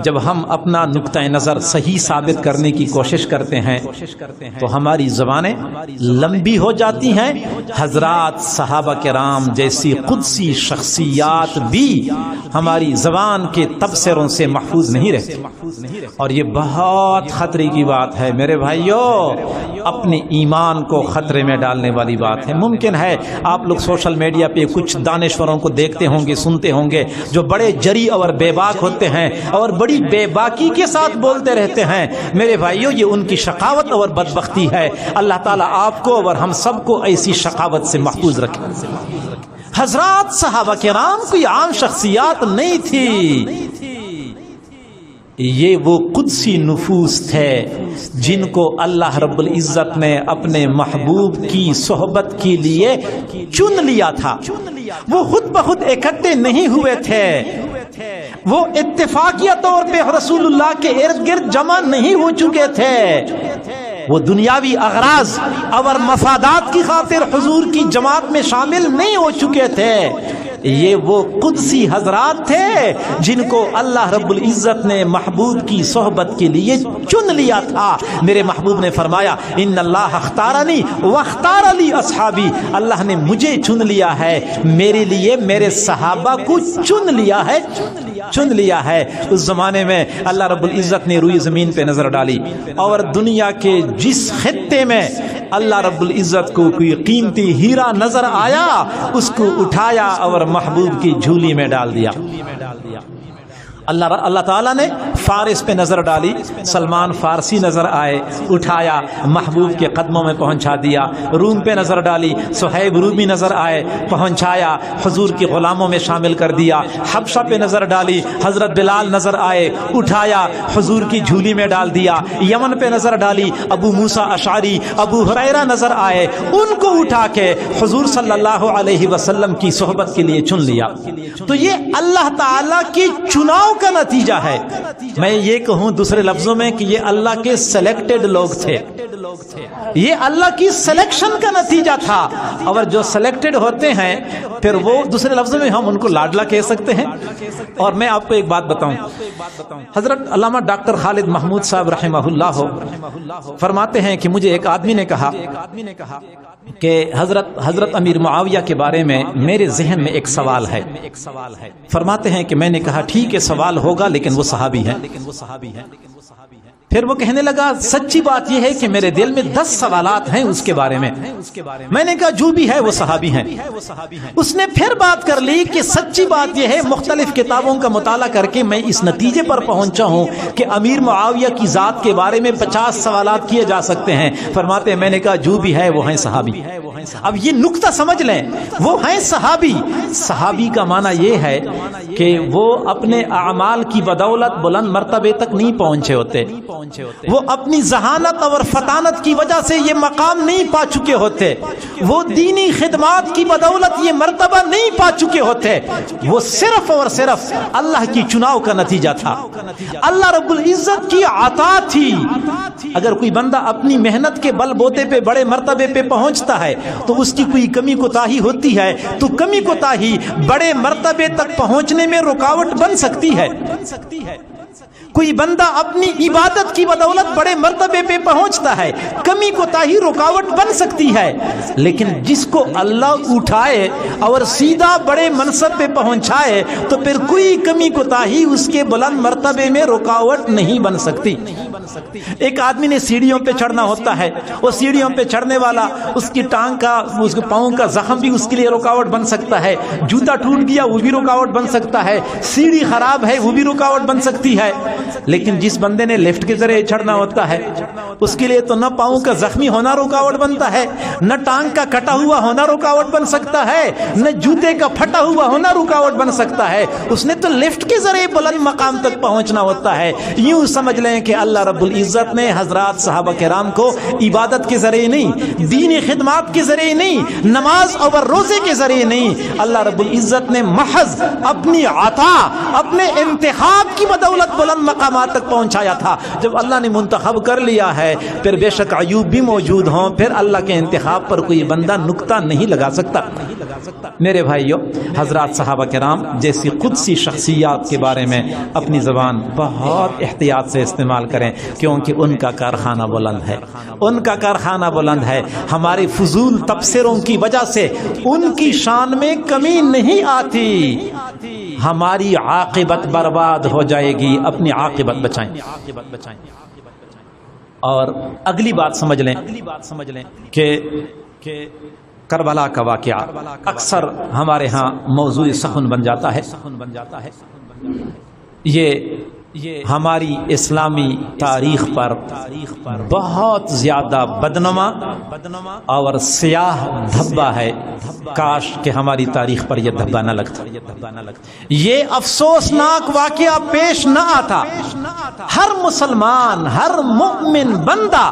جب ہم اپنا نقطہ نظر صحیح ثابت کرنے کی کوشش کرتے ہیں تو ہماری زبانیں لمبی ہو جاتی ہیں. حضرات صحابہ کرام جیسی قدسی شخصیات بھی ہماری زبان کے تبصروں سے محفوظ نہیں رہتے, اور یہ بہت خطرے کی بات ہے میرے بھائیوں, اپنے ایمان کو خطرے میں ڈالنے والی بات ہے. ممکن ہے آپ لوگ سوشل میڈیا پہ کچھ دانشوروں کو دیکھتے ہوں گے, سنتے ہوں گے, جو بڑے جری اور بے باک ہوتے ہیں اور بڑی بے باکی کے ساتھ بولتے رہتے ہیں. میرے بھائیوں یہ ان کی شقاوت اور بدبختی ہے. اللہ تعالیٰ آپ کو اور ہم سب کو ایسی شقاوت سے محفوظ رکھے. حضرات صحابہ کرام کوئی عام شخصیات نہیں تھی, یہ وہ قدسی نفوس تھے جن کو اللہ رب العزت نے اپنے محبوب کی صحبت کے لیے چن لیا تھا. وہ خود بخود اکٹھے نہیں ہوئے تھے, وہ اتفاقیہ طور پہ رسول اللہ کے ارد گرد جمع نہیں ہو چکے تھے, وہ دنیاوی اغراض اور مفادات کی خاطر حضور کی جماعت میں شامل نہیں ہو چکے تھے. یہ وہ قدسی حضرات تھے جن کو اللہ رب العزت نے محبوب کی صحبت کے لیے چن لیا تھا. میرے محبوب نے فرمایا ان اللہ اختارنی واختار لی اصحابی, اللہ نے مجھے چن لیا ہے, میرے لیے میرے صحابہ کو چن لیا ہے. اس زمانے میں اللہ رب العزت نے روئی زمین پہ نظر ڈالی اور دنیا کے جس خطے میں اللہ رب العزت کو کوئی قیمتی ہیرا نظر آیا اس کو اٹھایا اور محبوب کی جھولی میں ڈال دیا. اللہ تعالیٰ نے فارس پہ نظر ڈالی, سلمان فارسی نظر آئے, اٹھایا محبوب کے قدموں میں پہنچا دیا. روم پہ نظر ڈالی, صہیب رومی نظر آئے, پہنچایا, حضور کے غلاموں میں شامل کر دیا. حبشہ پہ نظر ڈالی, حضرت بلال نظر آئے, اٹھایا, حضور کی جھولی میں ڈال دیا. یمن پہ نظر ڈالی, ابو موسیٰ اشعری, ابو ہریرہ نظر آئے, ان کو اٹھا کے حضور صلی اللہ علیہ وسلم کی صحبت کے لیے چن لیا. تو یہ اللہ تعالیٰ کی چناؤ کا نتیجہ ہے. میں یہ کہوں دوسرے لفظوں میں کہ یہ اللہ کے سلیکٹڈ لوگ تھے, یہ اللہ کی سلیکشن کا نتیجہ تھا. اور جو سلیکٹڈ ہوتے ہیں پھر وہ دوسرے لفظوں میں ہم ان کو لاڈلا کہہ سکتے ہیں. اور میں آپ کو ایک بات بتاؤں, حضرت علامہ ڈاکٹر خالد محمود صاحب رحمہ اللہ فرماتے ہیں کہ مجھے ایک آدمی نے کہا کہ حضرت امیر معاویہ کے بارے میں میرے ذہن میں ایک سوال ہے. فرماتے ہیں کہ میں نے کہا ٹھیک ہے سوال ہوگا لیکن وہ صحابی ہیں. پھر وہ کہنے لگا سچی بات یہ ہے کہ میرے دل میں 10 سوالات ہیں اس کے بارے میں. میں نے کہا جو بھی ہے وہ صحابی ہیں. اس نے پھر بات کر لی کہ سچی بات یہ ہے مختلف کتابوں کا مطالعہ کر کے میں اس نتیجے پر پہنچا ہوں کہ امیر معاویہ کی ذات کے بارے میں 50 سوالات کیے جا سکتے ہیں. فرماتے ہیں میں نے کہا جو بھی ہے وہ ہیں صحابی. اب یہ نقطہ سمجھ لیں, وہ ہیں صحابی. صحابی کا معنی یہ ہے کہ وہ اپنے اعمال کی بدولت بلند مرتبے تک نہیں پہنچے ہوتے, وہ اپنی ذہانت اور فطانت کی وجہ سے یہ مقام نہیں پا چکے ہوتے, وہ دینی خدمات کی بدولت یہ مرتبہ نہیں پا چکے ہوتے. وہ صرف اور صرف اللہ کی چناؤ کا نتیجہ تھا, اللہ رب العزت کی عطا تھی. اگر کوئی بندہ اپنی محنت کے بل بوتے پہ بڑے مرتبے پہ پہنچتا ہے تو اس کی کوئی کمی کوتاہی ہوتی ہے تو کمی کوتاہی بڑے مرتبے تک پہنچنے میں رکاوٹ بن سکتی ہے. کوئی بندہ اپنی عبادت کی بدولت بڑے مرتبے پہ پہنچتا ہے, کمی کوتاہی رکاوٹ بن سکتی ہے. لیکن جس کو اللہ اٹھائے اور سیدھا بڑے منصب پہ پہنچائے تو پھر کوئی کمی کوتاہی اس کے بلند مرتبے میں رکاوٹ نہیں بن سکتی. ایک آدمی نے سیڑھیوں پہ چڑھنا ہوتا ہے, وہ سیڑھیوں پہ چڑھنے والا اس کی ٹانگ کا اس کے پاؤں کا زخم بھی اس کے لیے رکاوٹ بن سکتا ہے, جوتا ٹوٹ گیا وہ بھی رکاوٹ بن سکتا ہے, سیڑھی خراب ہے وہ بھی رکاوٹ بن سکتی ہے. لیکن جس بندے نے لفٹ کے ذریعے چڑھنا ہوتا ہے اس کے لیے تو نہ پاؤں کا زخمی ہونا رکاوٹ بنتا ہے, نہ ٹانگ کا کٹا ہوا ہونا رکاوٹ بن سکتا ہے, نہ جوتے کا پھٹا ہوا ہونا رکاوٹ بن سکتا ہے. اس نے تو لفٹ کے ذریعے بلند مقام تک پہنچنا ہوتا ہے. یوں سمجھ لیں کہ اللہ رب العزت نے حضرات صحابہ کرام کو عبادت کے ذریعے نہیں, دینی خدمات کے ذریعے نہیں, نماز اور روزے کے ذریعے نہیں, اللہ رب العزت نے محض اپنی عطا, اپنے انتخاب کی بدولت بلند مقامات تک پہنچایا تھا. جب اللہ نے منتخب کر لیا ہے پھر بے شک ایوب بھی موجود ہوں, پھر اللہ کے انتخاب پر کوئی بندہ نقطہ نہیں لگا سکتا. میرے بھائیو, حضرات صحابہ کرام جیسی قدسی شخصیات کے بارے میں اپنی زبان بہت احتیاط سے استعمال کریں, کیونکہ ان کا کارخانہ بلند ہے, ان کا کارخانہ بلند ہے. ہماری فضول تبصروں کی وجہ سے ان کی شان میں کمی نہیں آتی. ہماری عاقبت برباد ہو جائے گی. اپنی عاقبت بچائیں. اور اگلی بات سمجھ لیں کہ کربلا کا واقعہ اکثر ہمارے ہاں موضوع سخن بن جاتا ہے. یہ ہماری اسلامی تاریخ پر بہت زیادہ بدنما اور سیاہ دھبا ہے. کاش کہ ہماری تاریخ پر یہ دھبا نہ لگتا, یہ افسوسناک واقعہ پیش نہ آتا. ہر مسلمان, ہر مومن بندہ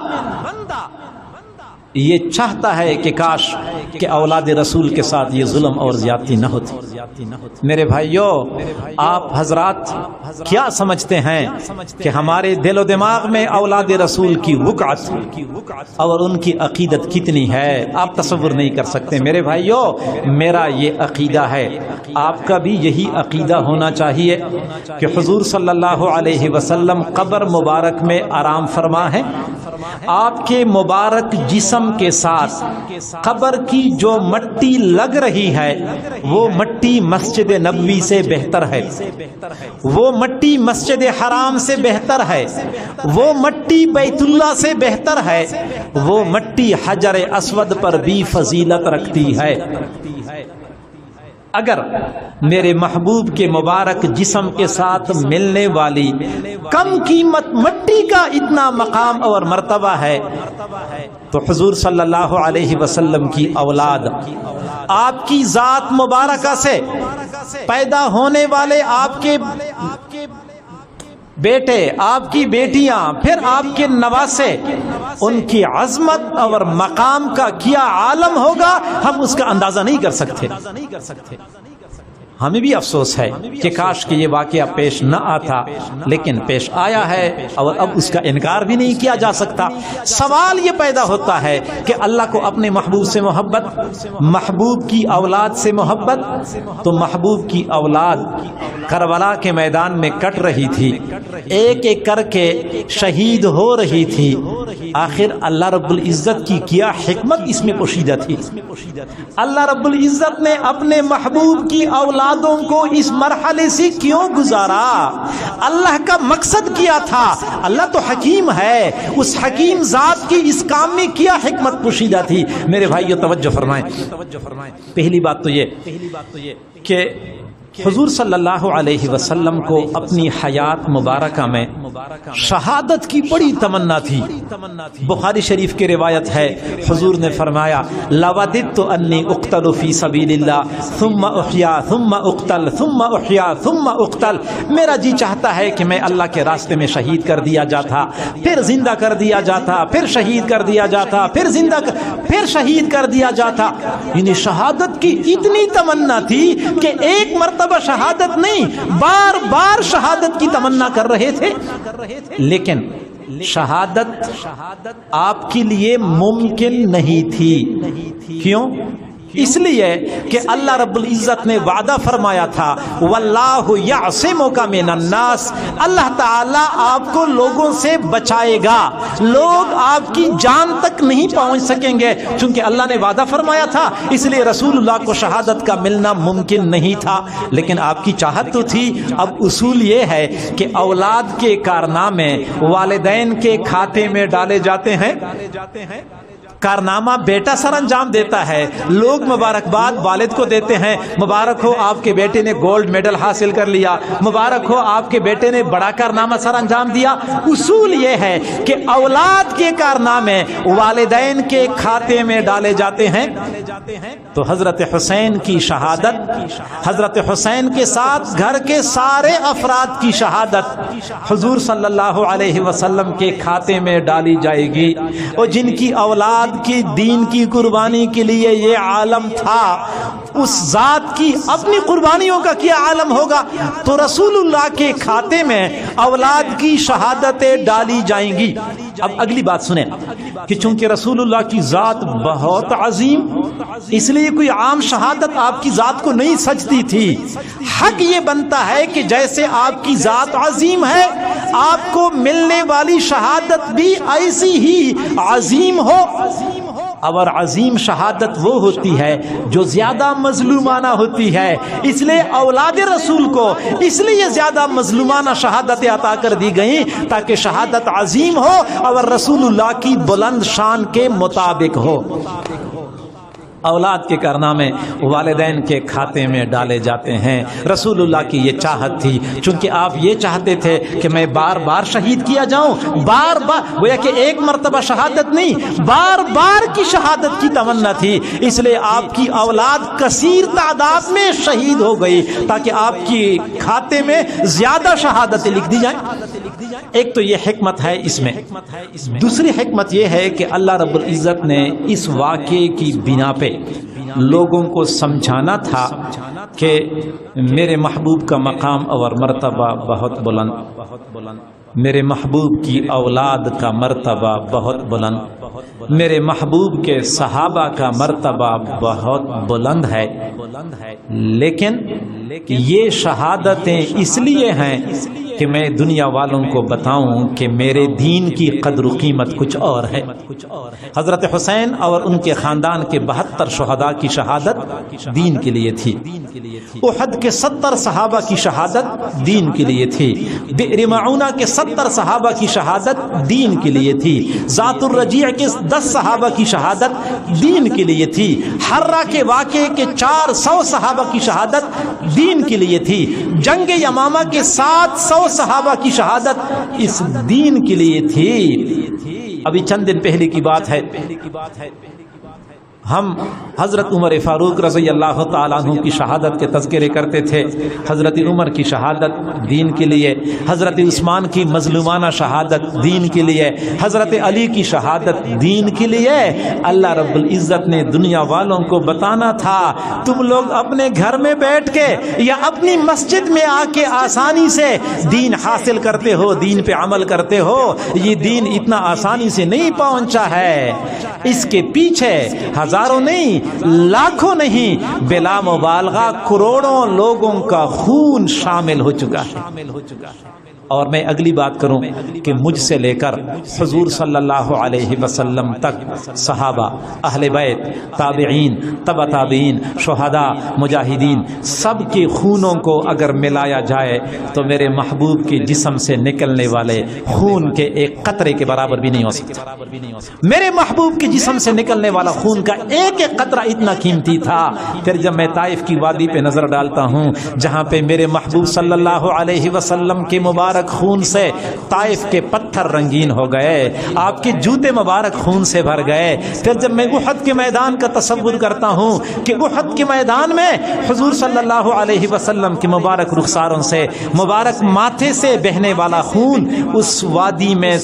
یہ چاہتا ہے کہ کاش کہ اولاد رسول کے ساتھ یہ ظلم اور زیادتی نہ ہوتی. میرے بھائیو, آپ حضرات کیا سمجھتے ہیں کہ ہمارے دل و دماغ میں اولاد رسول کی وقعت اور ان کی عقیدت کتنی ہے, آپ تصور نہیں کر سکتے. میرے بھائیو, میرا یہ عقیدہ ہے, آپ کا بھی یہی عقیدہ ہونا چاہیے کہ حضور صلی اللہ علیہ وسلم قبر مبارک میں آرام فرما ہے. آپ کے مبارک جسم کے ساتھ قبر کی جو مٹی لگ رہی ہے وہ مٹی مسجد نبوی سے بہتر ہے, وہ مٹی مسجد حرام سے بہتر ہے, وہ مٹی بیت اللہ سے بہتر ہے, وہ مٹی حجر اسود پر بھی فضیلت رکھتی ہے. اگر میرے محبوب کے مبارک جسم کے ساتھ ملنے والی کم قیمت مٹی کا اتنا مقام اور مرتبہ ہے تو حضور صلی اللہ علیہ وسلم کی اولاد, آپ کی ذات مبارکہ سے پیدا ہونے والے آپ کے بیٹے, آپ کی بیٹیاں, پھر آپ کے نواسے, ان کی عظمت اور مقام کا کیا عالم ہوگا ہم اس کا اندازہ نہیں کر سکتے. ہمیں بھی افسوس ہے کہ کاش کہ یہ واقعہ پیش نہ آتا, لیکن پیش آیا ہے اور اب اس کا انکار بھی نہیں کیا جا سکتا. سوال یہ پیدا ہوتا ہے کہ اللہ کو اپنے محبوب سے محبت, محبوب کی اولاد سے محبت, تو محبوب کی اولاد کربلا کے میدان میں کٹ رہی تھی, ایک ایک کر کے شہید ہو رہی تھی. آخر اللہ رب العزت کی کیا حکمت اس میں پوشیدہ تھی؟ اللہ رب العزت نے اپنے محبوب کی اولادوں کو اس مرحلے سے کیوں گزارا؟ اللہ کا مقصد کیا تھا. اللہ تو حکیم ہے, اس حکیم ذات کی اس کام میں کیا حکمت پوشیدہ تھی؟ میرے بھائیو توجہ فرمائیں. پہلی بات تو یہ کہ حضور صلی اللہ علیہ وسلم کو اپنی حیات مبارکہ میں شہادت کی بڑی تمنا تھی. بخاری شریف کی روایت ہے, حضور نے فرمایا لوددت انی اقتل فی سبیل اللہ ثم احیا ثم اقتل ثم احیا ثم اقتل. میرا جی چاہتا ہے کہ میں اللہ کے راستے میں شہید کر دیا جاتا, پھر زندہ کر دیا جاتا, پھر شہید کر دیا جاتا, پھر زندہ پھر شہید کر دیا جاتا. یعنی شہادت کی اتنی تمنا تھی کہ ایک مرتبہ شہادت نہیں, بار بار شہادت کی تمنا کر رہے تھے. لیکن شہادت آپ کے لیے ممکن نہیں تھی. کیوں؟ اس لیے کہ اللہ رب العزت نے وعدہ فرمایا تھا واللہ یعصمک من الناس, اللہ تعالی آپ کو لوگوں سے بچائے گا, لوگ آپ کی جان تک نہیں پہنچ سکیں گے. چونکہ اللہ نے وعدہ فرمایا تھا اس لیے رسول اللہ کو شہادت کا ملنا ممکن نہیں تھا. لیکن آپ کی چاہت تو تھی. اب اصول یہ ہے کہ اولاد کے کارنامے والدین کے کھاتے میں ڈالے جاتے ہیں. کارنامہ بیٹا سر انجام دیتا ہے, لوگ مبارکباد والد کو دیتے ہیں, مبارک ہو آپ کے بیٹے نے گولڈ میڈل حاصل کر لیا, مبارک ہو آپ کے بیٹے نے بڑا کارنامہ سر انجام دیا. اصول یہ ہے کہ اولاد کے کارنامے والدین کے کھاتے میں ڈالے جاتے ہیں. تو حضرت حسین کی شہادت, حضرت حسین کے ساتھ گھر کے سارے افراد کی شہادت حضور صلی اللہ علیہ وسلم کے کھاتے میں ڈالی جائے گی. اور جن کی اولاد کی دین کی قربانی کے لیے یہ عالم تھا, اس ذات کی اپنی قربانیوں کا کیا عالم ہوگا؟ تو رسول اللہ کے کھاتے میں اولاد کی شہادتیں ڈالی جائیں گی۔ اب اگلی بات سنیں کہ چونکہ رسول اللہ کی ذات بہت عظیم، اس لیے کوئی عام شہادت آپ کی ذات کو نہیں سجتی تھی۔ حق یہ بنتا ہے کہ جیسے آپ کی ذات عظیم ہے، آپ کو ملنے والی شہادت بھی ایسی ہی عظیم ہو۔ اور عظیم شہادت وہ ہوتی ہے جو زیادہ مظلومانہ ہوتی ہے، اس لیے اولاد رسول کو اس لیے زیادہ مظلومانہ شہادتیں عطا کر دی گئیں تاکہ شہادت عظیم ہو اور رسول اللہ کی بلند شان کے مطابق ہو۔ اولاد کے کارنامے والدین کے کھاتے میں ڈالے جاتے ہیں۔ رسول اللہ کی یہ چاہت تھی، چونکہ آپ یہ چاہتے تھے کہ میں بار بار شہید کیا جاؤں، بار بار، گویا کہ ایک مرتبہ شہادت نہیں، بار بار کی شہادت کی تمنا تھی، اس لیے آپ کی اولاد کثیر تعداد میں شہید ہو گئی تاکہ آپ کی کھاتے میں زیادہ شہادتیں لکھ دی جائیں۔ ایک تو یہ حکمت ہے اس میں، دوسری حکمت یہ ہے کہ اللہ رب العزت نے اس واقعے کی بنا پہ لوگوں کو سمجھانا تھا کہ میرے محبوب کا مقام اور مرتبہ بہت بلند، میرے محبوب کی اولاد کا مرتبہ بہت بلند، میرے محبوب کے صحابہ کا مرتبہ بہت بلند ہے، لیکن یہ شہادتیں اس لیے ہیں کہ میں دنیا والوں کو بتاؤں کہ میرے دین کی قدر و قیمت کچھ اور ہے۔ حضرت حسین اور ان کے خاندان کے 72 شہداء کی شہادت دین کے لیے تھی، احد کے 70 صحابہ کی شہادت دین کے لیے تھی، بئر معونہ کے 70 صحابہ کی شہادت دین کے لیے تھی، ذات الرجیع کے 10 صحابہ کی شہادت دین کے لیے تھی، حرہ کے واقعے کے 400 صحابہ کی شہادت دین کے لیے تھی، جنگ یمامہ کے 700 صحابہ کی شہادت اس دین کے لیے تھی۔ ابھی چند دن پہلے کی بات ہے، ہم حضرت عمر فاروق رضی اللہ تعالیٰ عنہ کی شہادت کے تذکرے کرتے تھے۔ حضرت عمر کی شہادت دین کے لیے، حضرت عثمان کی مظلومانہ شہادت دین کے لیے، حضرت علی کی شہادت دین کے لیے۔ اللہ رب العزت نے دنیا والوں کو بتانا تھا تم لوگ اپنے گھر میں بیٹھ کے یا اپنی مسجد میں آ کے آسانی سے دین حاصل کرتے ہو، دین پہ عمل کرتے ہو، یہ دین اتنا آسانی سے نہیں پہنچا ہے، اس کے پیچھے ہزاروں نہیں، لاکھوں نہیں، بلا مبالغہ کروڑوں لوگوں کا خون شامل ہو چکا ہے۔ اور میں اگلی بات کروں کہ مجھ سے لے کر حضور صلی اللہ علیہ وسلم تک صحابہ، اہل بیت، تابعین، تبع تابعین، شہداء، مجاہدین، سب کے خونوں کو اگر ملایا جائے تو میرے محبوب کے جسم سے نکلنے والے خون کے ایک قطرے کے برابر بھی نہیں ہو سکتا۔ میرے محبوب کے جسم سے نکلنے والا خون کا ایک ایک قطرہ اتنا قیمتی تھا۔ پھر جب میں طائف کی وادی پہ نظر ڈالتا ہوں جہاں پہ میرے محبوب صلی اللہ علیہ وسلم کے مبارک خون سے طائف کے پتھر رنگین ہو گئے، آپ کے جوتے مبارک خون سے بھر گئے، پھر جب میں احد کے میدان کا تصور کرتا ہوں کہ احد کے میدان میں حضور صلی اللہ علیہ وسلم کے مبارک رخساروں سے، مبارک ماتھے سے بہنے والا خون اس وادی میں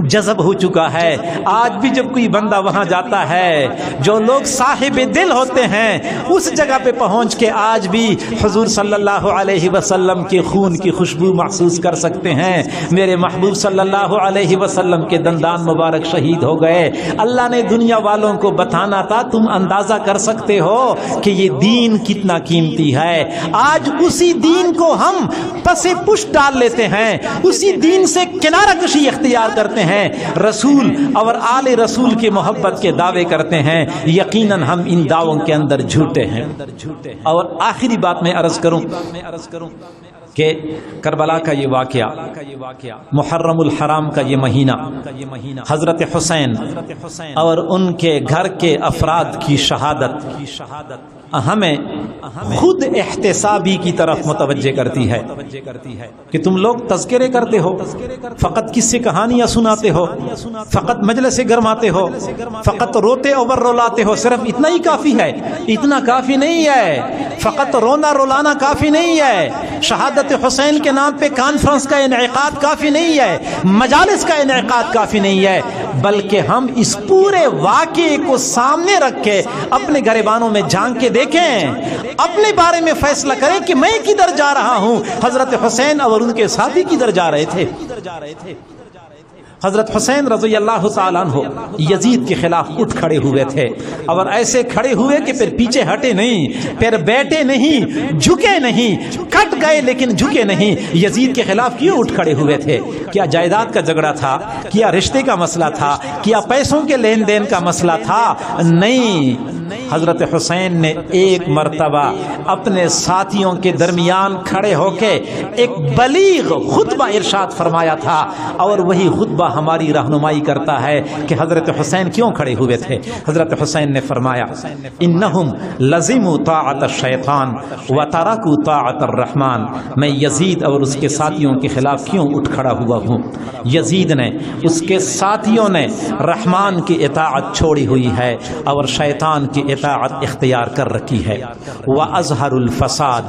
جذب ہو چکا ہے۔ آج بھی جب کوئی بندہ وہاں جاتا ہے، جو لوگ صاحب دل ہوتے ہیں اس جگہ پہ پہنچ کے آج بھی حضور صلی اللہ علیہ وسلم کے خون کی خوشبو محسوس کر سکتے ہیں۔ میرے محبوب صلی اللہ علیہ وسلم کے دندان مبارک شہید ہو گئے۔ اللہ نے دنیا والوں کو بتانا تھا تم اندازہ کر سکتے ہو کہ یہ دین کتنا قیمتی ہے۔ آج اسی دین کو ہم پس پشت ڈال لیتے ہیں، اسی دین سے کنارہ کشی اختیار کرتے ہیں، رسول اور آل رسول کی محبت کے دعوے کرتے ہیں، یقیناً ہم ان دعووں کے اندر جھوٹے ہیں۔ اور آخری بات میں عرض کروں کہ کربلا کا یہ واقعہ، محرم الحرام کا یہ مہینہ، حضرت حسین اور ان کے گھر کے افراد کی شہادت ہمیں خود احتسابی کی طرف متوجہ کرتی ہے کہ تم لوگ تذکرے کرتے ہو، فقط کس سے کہانیاں سناتے ہو، فقط مجلس گرماتے ہو، فقط روتے اور رولاتے ہو، صرف اتنا ہی کافی ہے؟ اتنا کافی نہیں ہے، فقط رونا رولانا کافی نہیں ہے۔ شہادت حضرت حسین کے نام پہ کانفرنس کا انعقاد کافی نہیں ہے، مجالس کا انعقاد کافی نہیں ہے، بلکہ ہم اس پورے واقعے کو سامنے رکھ کے اپنے گریبانوں میں جھانک کے دیکھیں، اپنے بارے میں فیصلہ کریں کہ میں کدھر جا رہا ہوں۔ حضرت حسین اور ان کے ساتھی کدھر جا رہے تھے؟ حضرت حسین رضی اللہ تعالیٰ عنہ یزید کے خلاف اٹھ کھڑے ہوئے تھے، اور ایسے کھڑے ہوئے کہ پھر پیچھے ہٹے نہیں، پھر بیٹھے نہیں، جھکے نہیں، کٹ گئے لیکن جھکے نہیں۔ یزید کے خلاف کیوں اٹھ کھڑے ہوئے تھے؟ کیا جائیداد کا جھگڑا تھا؟ کیا رشتے کا مسئلہ تھا؟ کیا پیسوں کے لین دین کا مسئلہ تھا؟ نہیں، حضرت حسین نے ایک مرتبہ اپنے ساتھیوں کے درمیان کھڑے ہو کے ایک بلیغ خطبہ ارشاد فرمایا تھا، اور وہی خطبہ ہماری رہنمائی کرتا ہے کہ حضرت حسین کیوں کھڑے ہوئے تھے۔ حضرت حسین نے فرمایا انہم لزموا طاعت الشیطان وترکوا طاعت الرحمن، میں یزید اور اس کے ساتھیوں کے خلاف کیوں اٹھ کھڑا ہوا ہوں؟ یزید نے، اس کے ساتھیوں نے رحمان کی اطاعت چھوڑی ہوئی ہے اور شیطان کی اطاعت اختیار کر رکھی ہے۔ وَأَظْهَرُ الْفَسَادِ،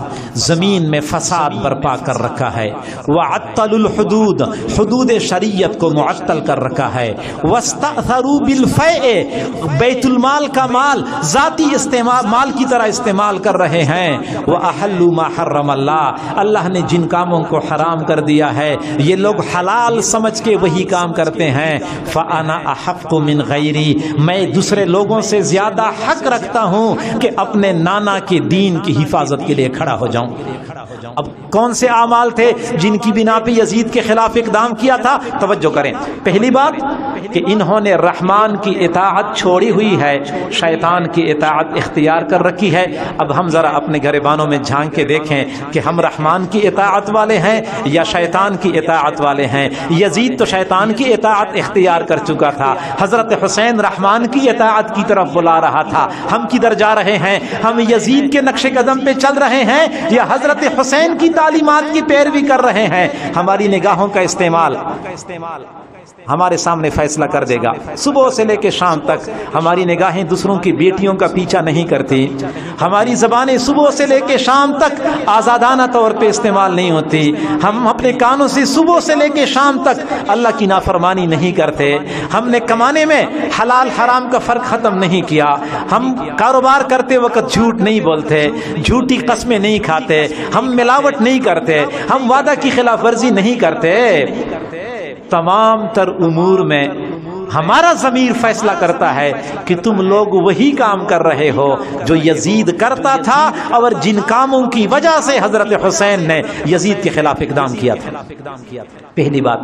زمین میں فساد برپا کر رکھا ہے۔ وَعَطَّلُ الْحُدُودِ، حدود شریعت کو معطل کر رکھا ہے۔ وَاسْتَأْثَرُوا بِالْفَيْءِ، بیت المال کا مال ذاتی استعمال مال کی طرح استعمال کر رہے ہیں۔ وَأَحَلُّوا مَا حَرَّمَ اللَّهُ، اللہ نے جن کاموں کو حرام کر دیا ہے یہ لوگ حلال سمجھ کے وہی کام کرتے ہیں۔ فَأَنَا أَحَقُّ مِنْ غَيْرِي، میں دوسرے لوگوں سے زیادہ حق رکھتا ہوں کہ اپنے نانا کے دین کی حفاظت کے لیے کھڑا ہو جاؤں۔ اب کون سے اعمال تھے جن کی بنا پہ یزید کے خلاف اقدام کیا تھا؟ توجہ کریں، پہلی بات کہ انہوں نے رحمان کی اطاعت چھوڑی ہوئی ہے، شیطان کی اطاعت اختیار کر رکھی ہے۔ اب ہم ذرا اپنے گریبانوں میں جھانک کے دیکھیں کہ ہم رحمان کی اطاعت والے ہیں یا شیطان کی اطاعت والے ہیں۔ یزید تو شیطان کی اطاعت اختیار کر چکا تھا، حضرت حسین رحمان کی اطاعت کی طرف بلا رہا تھا۔ ہم کدھر جا رہے ہیں؟ ہم یزید کے نقش قدم پہ چل رہے ہیں یا حضرت حسین کی تعلیمات کی پیروی کر رہے ہیں؟ ہماری نگاہوں کا استعمال ہمارے سامنے فیصلہ کر دے گا۔ صبح سے لے کے شام تک ہماری نگاہیں دوسروں کی بیٹیوں کا پیچھا نہیں کرتی، ہماری زبانیں صبح سے لے کے شام تک آزادانہ طور پہ استعمال نہیں ہوتی، ہم اپنے کانوں سے صبح سے لے کے شام تک اللہ کی نافرمانی نہیں کرتے، ہم نے کمانے میں حلال حرام کا فرق ختم نہیں کیا، ہم کاروبار کرتے وقت جھوٹ نہیں بولتے، جھوٹی قسمیں نہیں کھاتے، ہم ملاوٹ نہیں کرتے، ہم وعدہ کی خلاف ورزی نہیں کرتے۔ تمام تر امور میں ہمارا ضمیر فیصلہ کرتا ہے کہ تم لوگ وہی کام کر رہے ہو جو یزید کرتا تھا اور جن کاموں کی وجہ سے حضرت حسین نے یزید کے خلاف اقدام کیا تھا۔ پہلی بات۔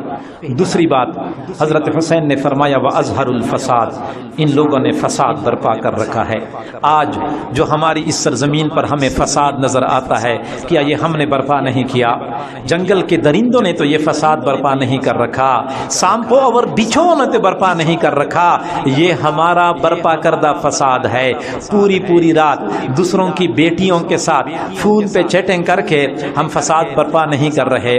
دوسری بات، حضرت حسین نے فرمایا وَأَظْهَرُ الْفَسَادِ، ان لوگوں نے فساد برپا کر رکھا ہے۔ آج جو ہماری اس سرزمین پر ہمیں فساد نظر آتا ہے، کیا یہ ہم نے برپا نہیں کیا؟ جنگل کے درندوں نے تو یہ فساد برپا نہیں کر رکھا، سانپوں اور بچھوؤں نے تو برپا نہیں کر رکھا، یہ ہمارا برپا کردہ فساد ہے۔ پوری رات دوسروں کی بیٹیوں کے ساتھ فون پہ چیٹنگ کر کے ہم فساد برپا نہیں کر رہے،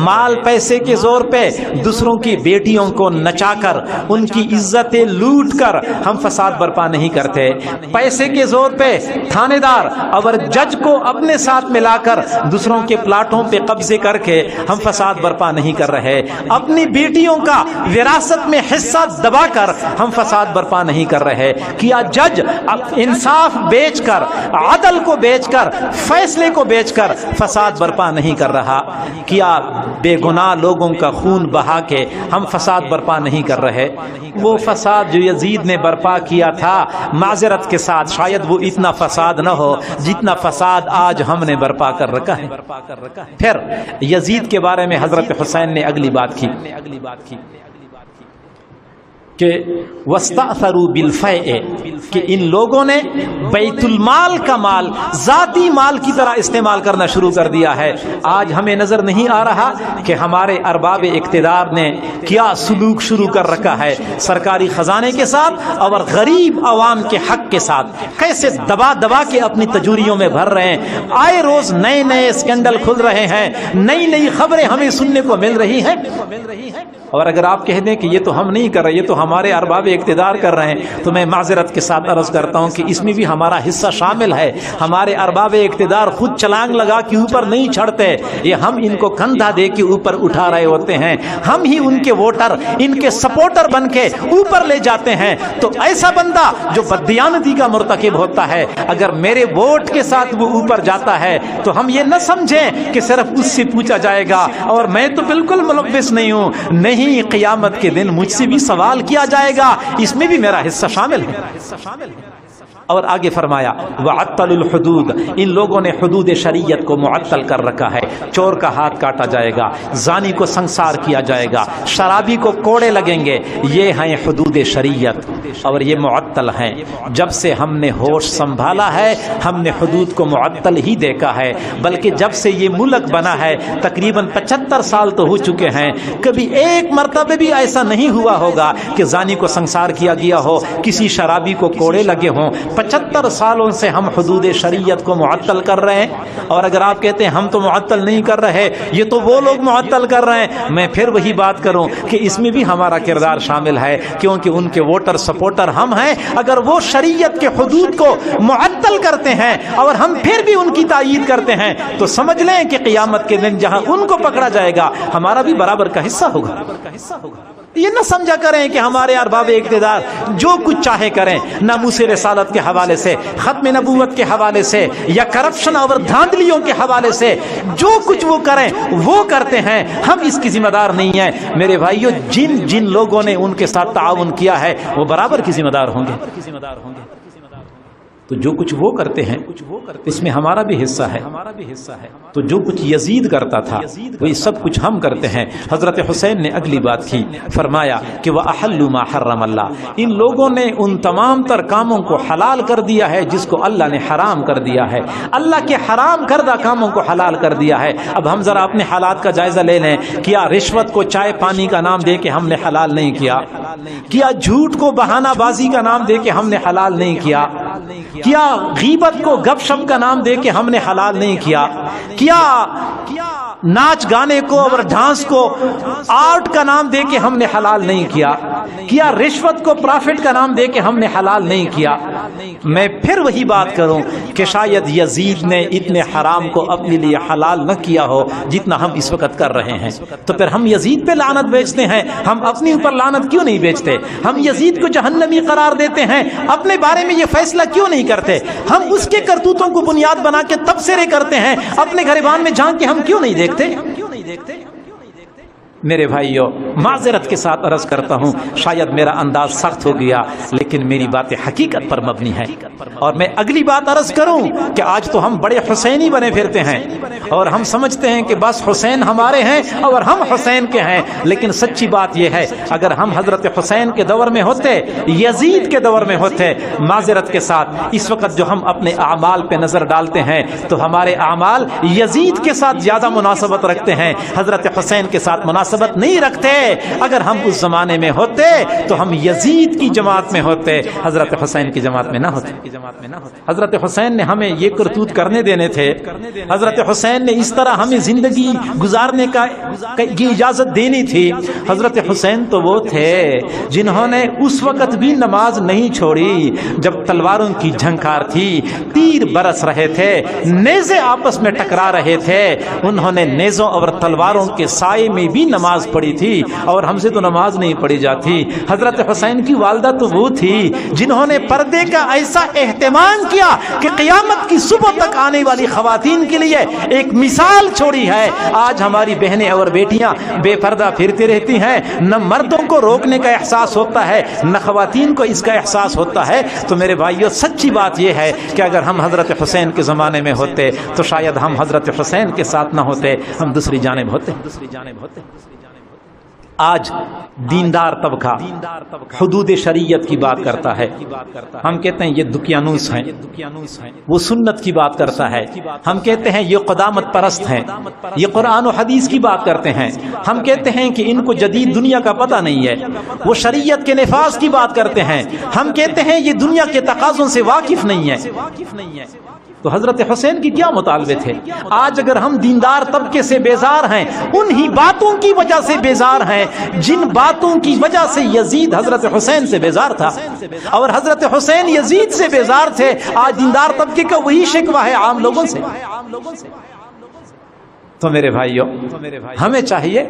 مال پیسے کے زور پہ دوسروں کی بیٹیوں کو نچا کر ان کی عزتیں لوٹ کر ہم فساد برپا نہیں کرتے، پیسے کے زور پہ تھانے دار اور جج کو اپنے ساتھ ملا کر دوسروں کے پلاٹوں پہ قبضے کر کے ہم فساد برپا نہیں کر رہے، اپنی بیٹیوں کا وراثت میں حصہ دبا کر ہم فساد برپا نہیں کر رہے۔ کیا جج انصاف بیچ کر، عدل کو بیچ کر، فیصلے کو بیچ کر فساد برپا نہیں کر رہا؟ کیا بے گناہ لوگوں کا خون بہا کے ہم فساد برپا نہیں کر رہے؟ وہ فساد جو یزید نے برپا کیا تھا، معذرت کے ساتھ شاید وہ اتنا فساد نہ ہو جتنا فساد آج ہم نے برپا کر رکھا ہے۔ پھر یزید کے بارے میں حضرت حسین نے اگلی بات کی کہ وَاسْتَأْثَرُوا بِالْفَيْءِ، کہ ان لوگوں نے بیت المال کا مال ذاتی مال کی طرح استعمال کرنا شروع کر دیا ہے۔ آج ہمیں نظر نہیں آ رہا کہ ہمارے ارباب اقتدار نے کیا سلوک شروع کر رکھا ہے سرکاری خزانے کے ساتھ اور غریب عوام کے حق کے ساتھ، کیسے دبا کے اپنی تجوریوں میں بھر رہے ہیں۔ آئے روز نئے اسکینڈل کھل رہے ہیں، نئی خبریں ہمیں سننے کو مل رہی ہیں، اور اگر آپ کہہ دیں کہ یہ تو ہم نہیں کر رہے، یہ تو ہمارے ارباب اقتدار کر رہے ہیں، تو میں معذرت کے ساتھ عرض کرتا ہوں کہ اس میں بھی ہمارا حصہ شامل ہے۔ ہمارے ارباب اقتدار خود چھلانگ لگا کے اوپر نہیں چڑھتے، یہ ہم ان کو کندھا دے کے اوپر اٹھا رہے ہوتے ہیں، ہم ہی ان کے ووٹر، ان کے سپورٹر بن کے اوپر لے جاتے ہیں۔ تو ایسا بندہ جو بددیانتی کا مرتکب ہوتا ہے، اگر میرے ووٹ کے ساتھ وہ اوپر جاتا ہے تو ہم یہ نہ سمجھیں کہ صرف اس سے پوچھا جائے گا اور میں تو بالکل ملوث نہیں ہوں، نہیں، قیامت کے دن مجھ سے بھی سوال کیا جائے گا، اس میں بھی میرا حصہ شامل ہے۔ اور آگے فرمایا وعطل الحدود، ان لوگوں نے حدود شریعت کو معطل کر رکھا ہے، چور کا ہاتھ کاٹا جائے گا، زانی کو سنسار کیا جائے گا، شرابی کو کوڑے لگیں گے، یہ ہیں حدود شریعت اور یہ معطل ہیں۔ جب سے ہم نے ہوش سنبھالا ہے ہم نے حدود کو معطل ہی دیکھا ہے، بلکہ جب سے یہ ملک بنا ہے تقریباً 75 سال تو ہو چکے ہیں، کبھی ایک مرتبہ بھی ایسا نہیں ہوا ہوگا کہ زانی کو سنسار کیا گیا ہو، کسی شرابی کو کوڑے لگے ہوں۔ 75 سالوں سے ہم حدود شریعت کو معطل کر رہے ہیں، اور اگر آپ کہتے ہیں ہم تو معطل نہیں کر رہے، یہ تو وہ لوگ معطل کر رہے ہیں، میں پھر وہی بات کروں کہ اس میں بھی ہمارا کردار شامل ہے، کیونکہ ان کے ووٹر سپورٹر ہم ہیں۔ اگر وہ شریعت کے حدود کو معطل کرتے ہیں اور ہم پھر بھی ان کی تائید کرتے ہیں تو سمجھ لیں کہ قیامت کے دن جہاں ان کو پکڑا جائے گا ہمارا بھی برابر کا حصہ ہوگا۔ یہ نہ سمجھا کریں کہ ہمارے ارباب اقتدار جو کچھ چاہے کریں، ناموس رسالت کے حوالے سے، ختم نبوت کے حوالے سے، یا کرپشن اور دھاندلیوں کے حوالے سے جو کچھ وہ کریں وہ کرتے ہیں، ہم اس کی ذمہ دار نہیں ہیں۔ میرے بھائیو، جن لوگوں نے ان کے ساتھ تعاون کیا ہے وہ برابر کی ذمہ دار ہوں گے۔ تو جو کچھ وہ کرتے ہیں اس میں ہمارا بھی حصہ ہے۔ تو جو کچھ یزید کرتا تھا وہی سب کچھ ہم کرتے ہیں۔ حضرت حسین نے اگلی بات کی، فرمایا کہ وَأَحَلُّ مَا حَرَّمَ اللَّهُ، ان لوگوں نے ان تمام تر کاموں کو حلال کر دیا ہے جس کو اللہ نے حرام کر دیا ہے، اللہ کے حرام کردہ کاموں کو حلال کر دیا ہے۔ اب ہم ذرا اپنے حالات کا جائزہ لے لیں، کیا رشوت کو چائے پانی کا نام دے کے ہم نے حلال نہیں کیا؟ کیا جھوٹ کو بہانہ بازی کا نام دے کے ہم نے حلال نہیں کیا؟ کیا غیبت کو گپ شپ کا نام دے کے ہم نے حلال نہیں کیا؟ کیا ناچ گانے کو اور ڈانس کو آرٹ کا نام دے کے ہم نے حلال نہیں کیا؟ کیا رشوت کو پرافٹ کا نام دے کے ہم نے حلال نہیں کیا؟ میں پھر وہی بات کروں کہ شاید یزید نے اتنے حرام کو اپنے لیے حلال نہ کیا ہو جتنا ہم اس وقت کر رہے ہیں، تو پھر ہم یزید پہ لعنت بیچتے ہیں، ہم اپنے اوپر لعنت کیوں نہیں بیچتے؟ ہم یزید کو جہنمی قرار دیتے ہیں، اپنے بارے میں یہ فیصلہ کیوں نہیں کرتے؟ ہم اس کے کرتوتوں کو بنیاد بنا کے تبصرے کرتے ہیں، اپنے گریبان میں جھانک کے ہم کیوں نہیں دیکھتے؟ میرے بھائیوں، معذرت کے ساتھ عرض کرتا ہوں، شاید میرا انداز سخت ہو گیا لیکن میری باتیں حقیقت پر مبنی ہیں۔ اور میں اگلی بات عرض کروں کہ آج تو ہم بڑے حسینی بنے پھرتے ہیں اور ہم سمجھتے ہیں کہ بس حسین ہمارے ہیں اور ہم حسین کے ہیں، لیکن سچی بات یہ ہے اگر ہم حضرت حسین کے دور میں ہوتے، یزید کے دور میں ہوتے، معذرت کے ساتھ اس وقت جو ہم اپنے اعمال پہ نظر ڈالتے ہیں تو ہمارے اعمال یزید کے ساتھ زیادہ مناسبت رکھتے ہیں، حضرت حسین کے ساتھ مناسبت نہیں رکھتے۔ اگر ہم اس زمانے میں ہوتے تو ہم یزید کی جماعت میں ہوتے، حضرت حسین کی جماعت میں نہ ہوتے۔ حضرت حسین نے ہمیں یہ کرتوت کرنے دینے تھے، حضرت حسین نے اس طرح ہمیں زندگی گزارنے کی اجازت دینی تھی۔ حضرت حسین تو وہ تھے جنہوں نے اس وقت بھی نماز نہیں چھوڑی جب تلواروں کی جھنکار تھی، تیر برس رہے تھے، نیزے آپس میں ٹکرا رہے تھے، انہوں نے نیزوں اور تلواروں کے سائے میں بھی نماز پڑھی تھی، اور ہم سے تو نماز نہیں پڑھی جاتی۔ حضرت حسین کی والدہ تو وہ تھی جنہوں نے پردے کا ایسا اہتمام کیا کہ قیامت کی صبح تک آنے والی خواتین کے لیے ایک مثال چھوڑی ہے۔ آج ہماری بہنیں اور بیٹیاں بے پردہ پھرتی رہتی ہیں، نہ مردوں کو روکنے کا احساس ہوتا ہے نہ خواتین کو اس کا احساس ہوتا ہے۔ تو میرے بھائیو، سچی بات یہ ہے کہ اگر ہم حضرت حسین کے زمانے میں ہوتے تو شاید ہم حضرت حسین کے ساتھ نہ ہوتے، ہم دوسری جانب ہوتے۔ آج دیندار طبقہ حدود شریعت کی بات کرتا ہے، ہم کہتے ہیں یہ دقیانوس ہیں، وہ سنت کی بات کرتا ہے، ہم کہتے ہیں یہ قدامت پرست ہیں، یہ قرآن و حدیث کی بات کرتے ہیں، ہم کہتے ہیں کہ ان کو جدید دنیا کا پتہ نہیں ہے، وہ شریعت کے نفاذ کی بات کرتے ہیں، ہم کہتے ہیں یہ دنیا کے تقاضوں سے واقف نہیں ہے۔ تو حضرت حسین کی کیا مطالبے تھے؟ آج اگر ہم دیندار طبقے سے بیزار ہیں، انہی باتوں کی وجہ سے بیزار ہیں جن باتوں کی وجہ سے یزید حضرت حسین سے بیزار تھا، اور حضرت حسین یزید سے بیزار تھے۔ آج دیندار طبقے کا وہی شکوہ ہے عام لوگوں سے۔ تو میرے بھائیوں، ہمیں چاہیے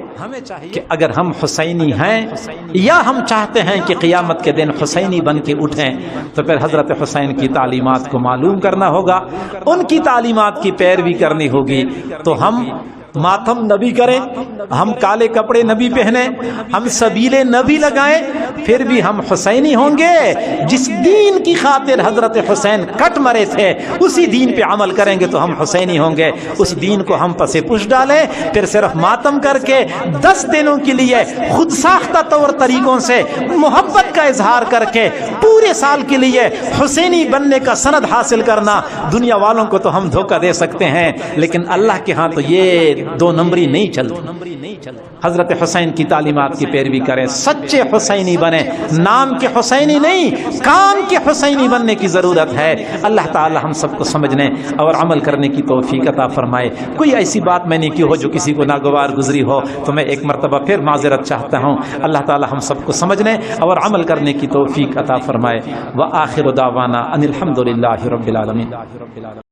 کہ اگر ہم حسینی ہیں یا ہم چاہتے ہیں کہ قیامت کے دن حسینی بن کے اٹھیں، تو پھر حضرت حسین کی تعلیمات کو معلوم کرنا ہوگا، ان کی تعلیمات کی پیروی کرنی ہوگی۔ تو ہم ماتم نبی کریں، ہم کالے کپڑے نبی پہنیں، ہم سبیلے نبی لگائیں، پھر بھی ہم حسینی ہوں گے۔ جس دین کی خاطر حضرت حسین کٹ مرے تھے اسی دین پہ عمل کریں گے تو ہم حسینی ہوں گے۔ اس دین کو ہم پس پش ڈالیں، پھر صرف ماتم کر کے 10 دنوں کے لیے خود ساختہ طور طریقوں سے محبت کا اظہار کر کے پورے سال کے لیے حسینی بننے کا سند حاصل کرنا، دنیا والوں کو تو ہم دھوکہ دے سکتے ہیں، لیکن اللہ کے ہاں تو یہ 2 نمبری نہیں چلتی۔ حضرت حسین کی تعلیمات کی پیروی کریں، سچے حسینی بنے، نام کے حسینی نہیں کام کے حسینی بننے کی ضرورت ہے۔ اللہ تعالی ہم سب کو سمجھنے اور عمل کرنے کی توفیق عطا فرمائے۔ کوئی ایسی بات میں نے کی ہو جو کسی کو ناگوار گزری ہو تو میں ایک مرتبہ پھر معذرت چاہتا ہوں۔ اللہ تعالی ہم سب کو سمجھنے اور عمل کرنے کی توفیق عطا فرمائے۔ وآخر دعوانا ان الحمد للہ رب العالمین۔